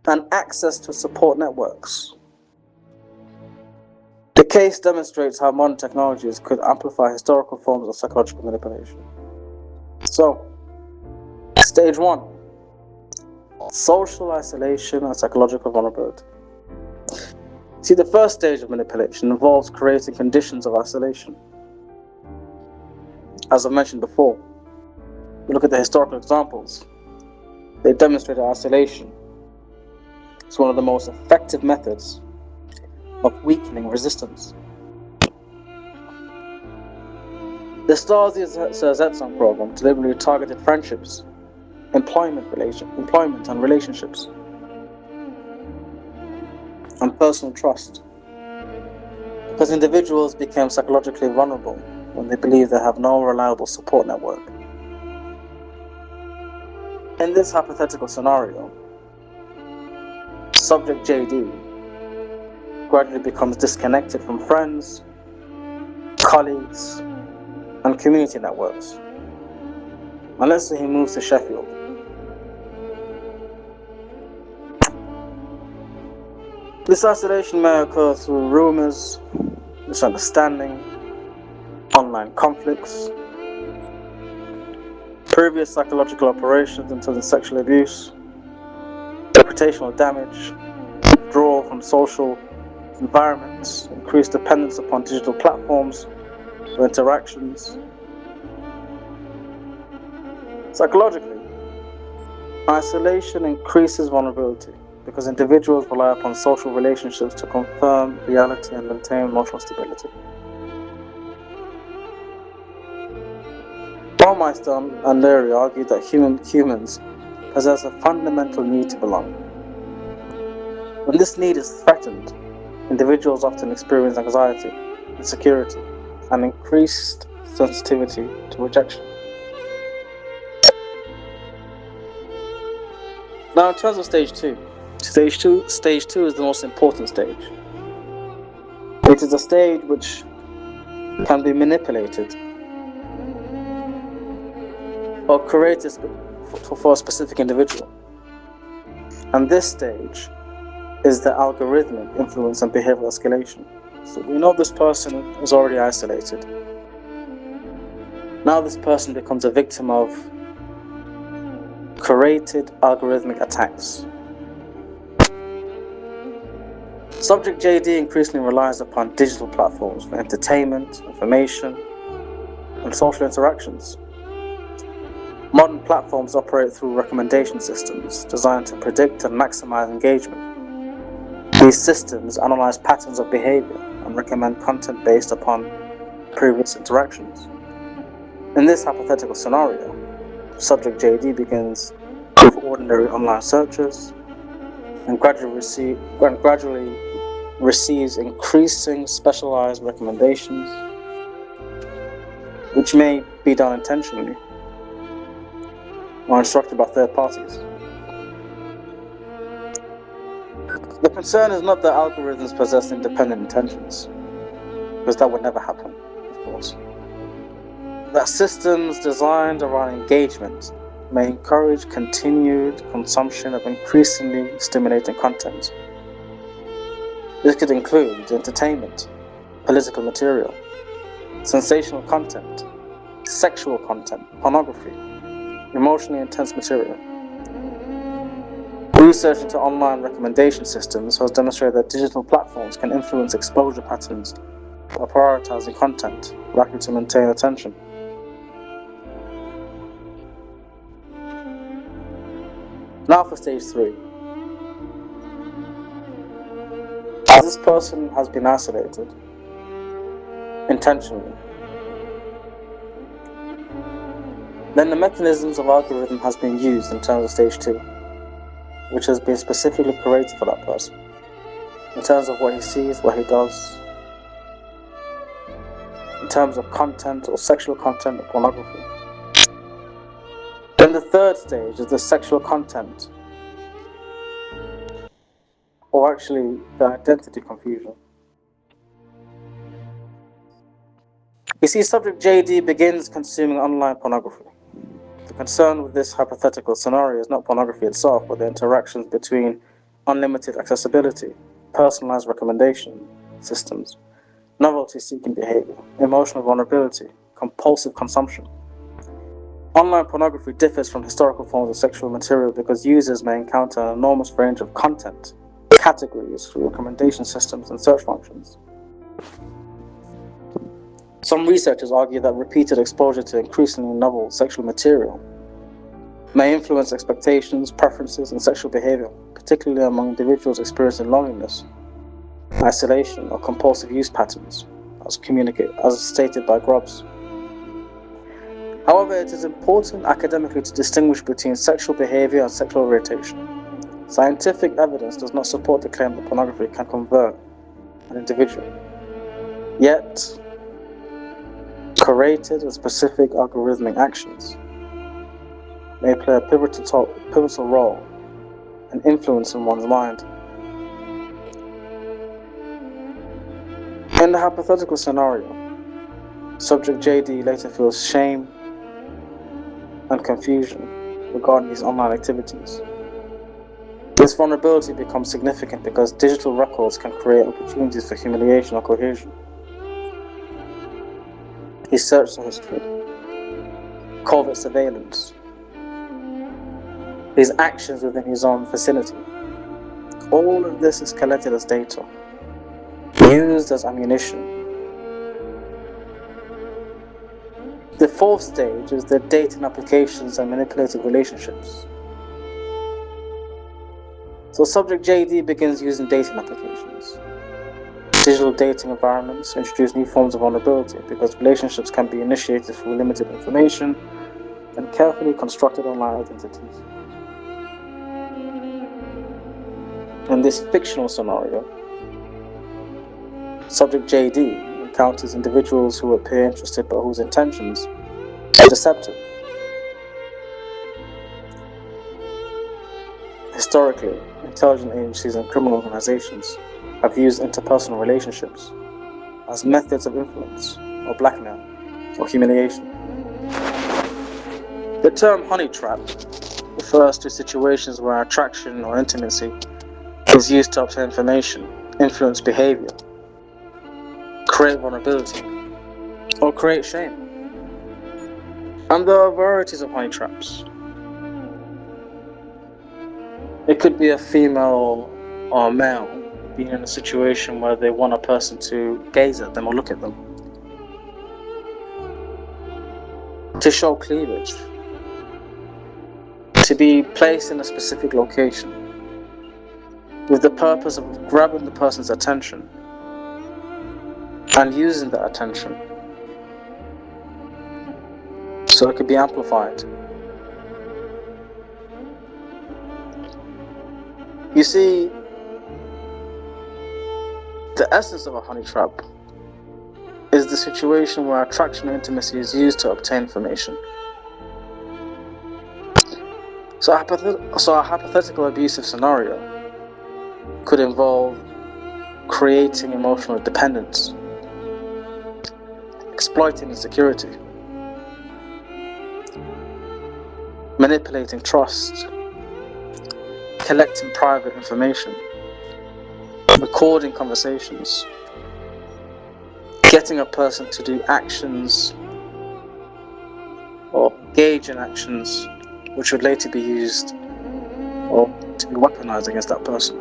and access to support networks. The case demonstrates how modern technologies could amplify historical forms of psychological manipulation. So, stage 1, social isolation and psychological vulnerability. See, the first stage of manipulation involves creating conditions of isolation. As I mentioned before, you look at the historical examples, they demonstrate that isolation is one of the most effective methods of weakening resistance. The Stasi-Zetzung program deliberately targeted friendships, employment and relationships, and personal trust, because individuals became psychologically vulnerable when they believe they have no reliable support network. In this hypothetical scenario, subject JD gradually becomes disconnected from friends, colleagues, and community networks. And let's say he moves to Sheffield. This isolation may occur through rumors, misunderstanding, online conflicts, previous psychological operations in terms of sexual abuse, reputational damage, withdrawal from social environments, increased dependence upon digital platforms for interactions. Psychologically, isolation increases vulnerability because individuals rely upon social relationships to confirm reality and maintain emotional stability. Baumeister and Deria argued that humans possess a fundamental need to belong. When this need is threatened, individuals often experience anxiety, insecurity, and increased sensitivity to rejection. Now, in terms of stage 2, stage two is the most important stage. It is a stage which can be manipulated or created for a specific individual. And this stage is the algorithmic influence and behavioral escalation. So we know this person is already isolated. Now this person becomes a victim of created algorithmic attacks. Subject JD increasingly relies upon digital platforms for entertainment, information, and social interactions. Modern platforms operate through recommendation systems designed to predict and maximize engagement. These systems analyze patterns of behavior and recommend content based upon previous interactions. In this hypothetical scenario, subject JD begins with ordinary online searches and gradually receives increasing specialized recommendations, which may be done intentionally or instructed by third parties. The concern is not that algorithms possess independent intentions, because that would never happen, of course. That systems designed around engagement may encourage continued consumption of increasingly stimulating content. This could include entertainment, political material, sensational content, sexual content, pornography, emotionally intense material. Research into online recommendation systems has demonstrated that digital platforms can influence exposure patterns by prioritizing content likely to maintain attention. Now for stage 3. As this person has been isolated intentionally, then the mechanisms of algorithm has been used in terms of stage 2, which has been specifically created for that person, in terms of what he sees, what he does, terms of content or sexual content of pornography. Then the third stage is the sexual content, or actually the identity confusion. You see, subject JD begins consuming online pornography. The concern with this hypothetical scenario is not pornography itself, but the interactions between unlimited accessibility, personalized recommendation systems, novelty-seeking behavior, emotional vulnerability, compulsive consumption. Online pornography differs from historical forms of sexual material because users may encounter an enormous range of content, categories, recommendation systems, and search functions. Some researchers argue that repeated exposure to increasingly novel sexual material may influence expectations, preferences, and sexual behavior, particularly among individuals experiencing loneliness, isolation, or compulsive use patterns, as stated by Grubbs. However, it is important academically to distinguish between sexual behavior and sexual orientation. Scientific evidence does not support the claim that pornography can convert an individual. Yet, curated and specific algorithmic actions may play a pivotal role and influence in one's mind. In the hypothetical scenario, subject JD later feels shame and confusion regarding his online activities. This vulnerability becomes significant because digital records can create opportunities for humiliation or cohesion. His search history, covert surveillance, his actions within his own vicinity, all of this is collected as data, used as ammunition. The fourth stage is the dating applications and manipulative relationships. So subject JD begins using dating applications. Digital dating environments introduce new forms of vulnerability because relationships can be initiated through limited information and carefully constructed online identities. In this fictional scenario, subject JD encounters individuals who appear interested but whose intentions are deceptive. Historically, intelligence agencies and criminal organizations have used interpersonal relationships as methods of influence or blackmail or humiliation. The term honey trap refers to situations where attraction or intimacy is used to obtain information, influence behavior, create vulnerability, or create shame. And there are varieties of honey traps. It could be a female or a male being in a situation where they want a person to gaze at them or look at them, to show cleavage, to be placed in a specific location with the purpose of grabbing the person's attention and using that attention so it could be amplified. You see, the essence of a honey trap is the situation where attraction or intimacy is used to obtain information. So a hypothetical abusive scenario could involve creating emotional dependence, exploiting insecurity, manipulating trust, collecting private information, recording conversations, getting a person to do actions or engage in actions which would later be used or to be weaponized against that person,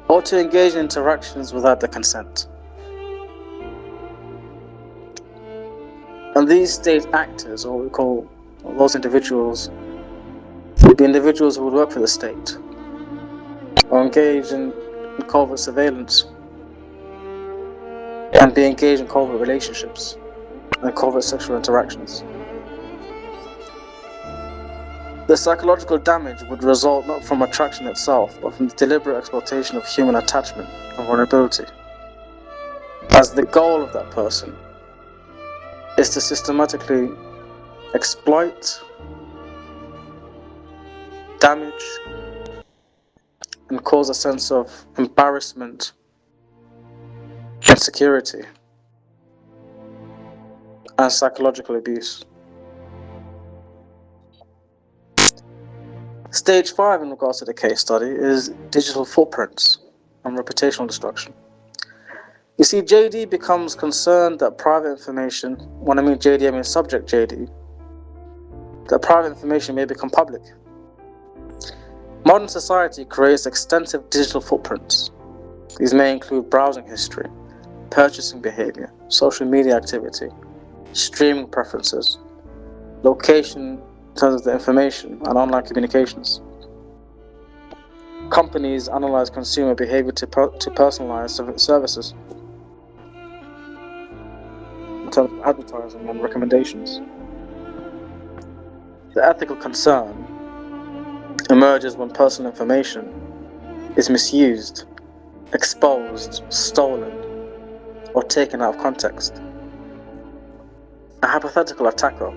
or to engage in interactions without their consent. And these state actors, or what we call those individuals, would be individuals who would work for the state or engage in covert surveillance and be engaged in covert relationships and covert sexual interactions. The psychological damage would result not from attraction itself, but from the deliberate exploitation of human attachment and vulnerability. as the goal of that person is to systematically exploit, damage, and cause a sense of embarrassment, insecurity, and psychological abuse. Stage 5 in regards to the case study is digital footprints and reputational destruction. You see, JD becomes concerned that private information, when I mean JD, I mean subject JD, that private information may become public. Modern society creates extensive digital footprints. These may include browsing history, purchasing behavior, social media activity, streaming preferences, location in terms of the information, and online communications. Companies analyze consumer behavior to personalize services in terms of advertising and recommendations. The ethical concern emerges when personal information is misused, exposed, stolen, or taken out of context. A hypothetical attacker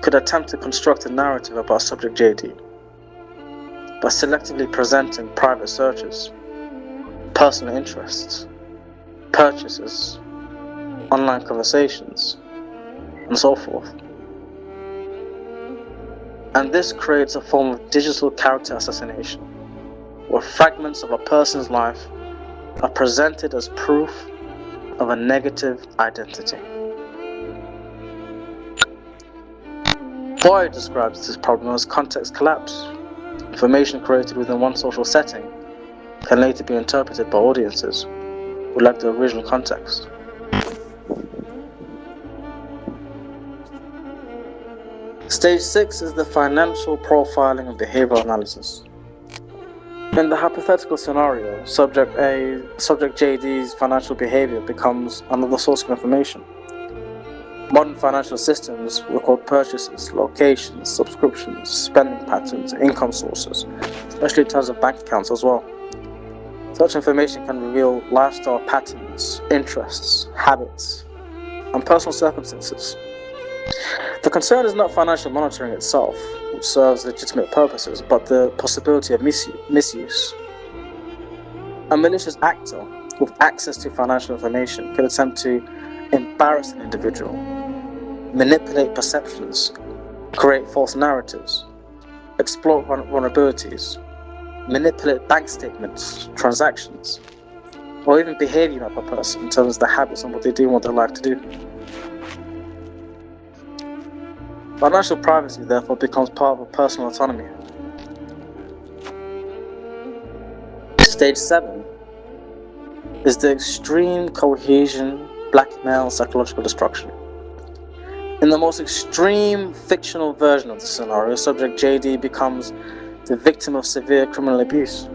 could attempt to construct a narrative about subject JD by selectively presenting private searches, personal interests, purchases, online conversations, and so forth. And this creates a form of digital character assassination, where fragments of a person's life are presented as proof of a negative identity. Boyd describes this problem as context collapse. Information created within one social setting can later be interpreted by audiences who lack the original context. Stage 6 is the financial profiling and behavioral analysis. In the hypothetical scenario, subject JD's financial behavior becomes another source of information. Modern financial systems record purchases, locations, subscriptions, spending patterns, income sources, especially in terms of bank accounts as well. Such information can reveal lifestyle patterns, interests, habits, and personal circumstances. The concern is not financial monitoring itself, which serves legitimate purposes, but the possibility of misuse. A malicious actor with access to financial information could attempt to embarrass an individual, manipulate perceptions, create false narratives, exploit vulnerabilities, manipulate bank statements, transactions, or even behavior of a person in terms of their habits and what they do and what they like to do. Financial privacy, therefore, becomes part of a personal autonomy. Stage 7 is the extreme cohesion, blackmail, psychological destruction. In the most extreme fictional version of the scenario, subject JD becomes the victim of severe criminal abuse.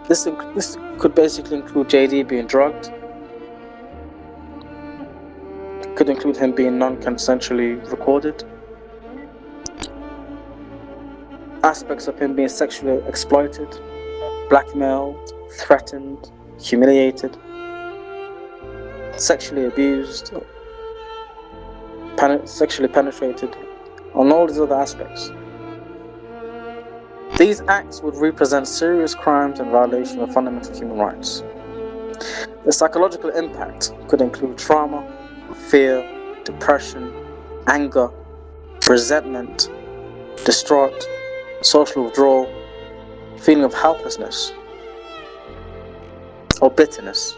This could basically include JD being drugged. It could include him being non-consensually recorded. Aspects of him being sexually exploited, blackmailed, threatened, humiliated, sexually abused, sexually penetrated, and all these other aspects. These acts would represent serious crimes and violation of fundamental human rights. The psychological impact could include trauma, fear, depression, anger, resentment, distraught, social withdrawal, feeling of helplessness, or bitterness.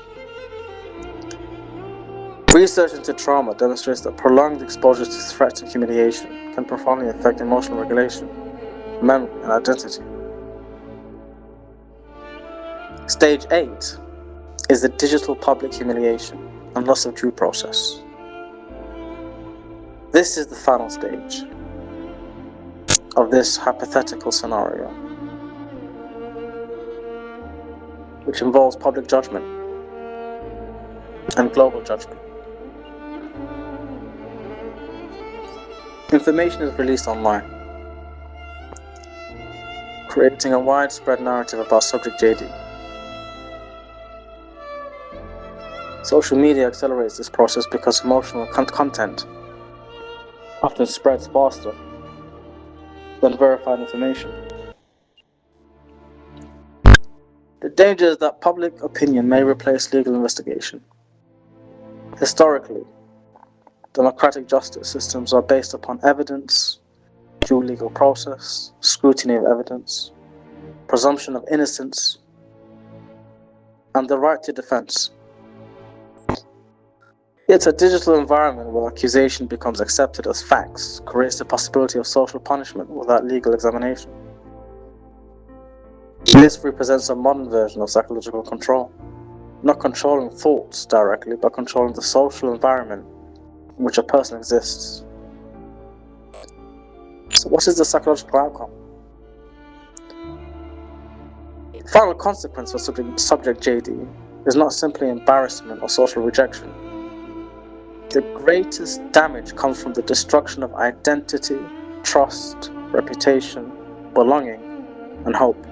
Research into trauma demonstrates that prolonged exposure to threats and humiliation can profoundly affect emotional regulation, memory, and identity. Stage 8 is the digital public humiliation and loss of due process. This is the final stage of this hypothetical scenario, which involves public judgment and global judgment. Information is released online, creating a widespread narrative about subject JD. Social media accelerates this process because emotional content often spreads faster than verified information. The danger is that public opinion may replace legal investigation. Historically, democratic justice systems are based upon evidence, due legal process, scrutiny of evidence, presumption of innocence, and the right to defense. Yet a digital environment where accusation becomes accepted as facts creates the possibility of social punishment without legal examination. This represents a modern version of psychological control, not controlling thoughts directly, but controlling the social environment in which a person exists. So what is the psychological outcome? The final consequence for subject JD is not simply embarrassment or social rejection. The greatest damage comes from the destruction of identity, trust, reputation, belonging, and hope.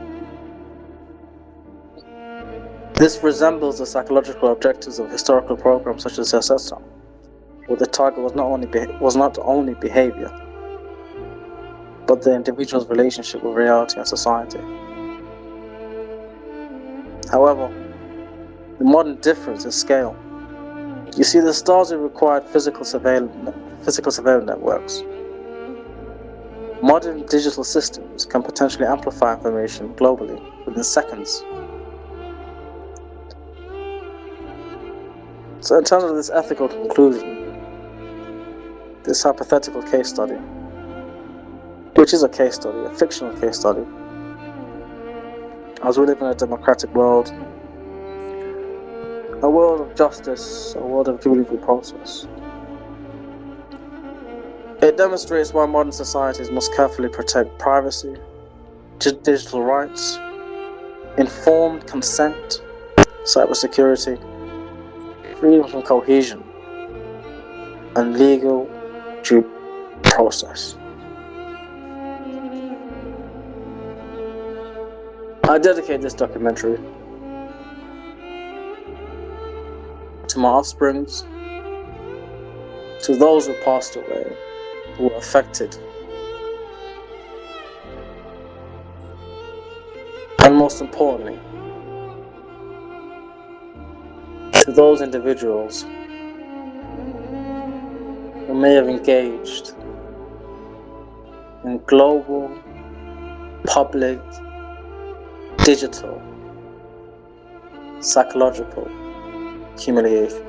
This resembles the psychological objectives of historical programs such as SSR, where the target was not only behavior, but the individual's relationship with reality and society. However, the modern difference is scale. You see, the Stasi required physical surveillance networks. Modern digital systems can potentially amplify information globally within seconds. So in terms of this ethical conclusion, this hypothetical case study, which is a case study, a fictional case study, as we live in a democratic world, a world of justice, a world of due legal process. It demonstrates why modern societies must carefully protect privacy, digital rights, informed consent, cybersecurity, freedom from cohesion, and legal due process. I dedicate this documentary to my offsprings, to those who passed away, who were affected, and most importantly, to those individuals who may have engaged in global, public, digital, psychological humiliation.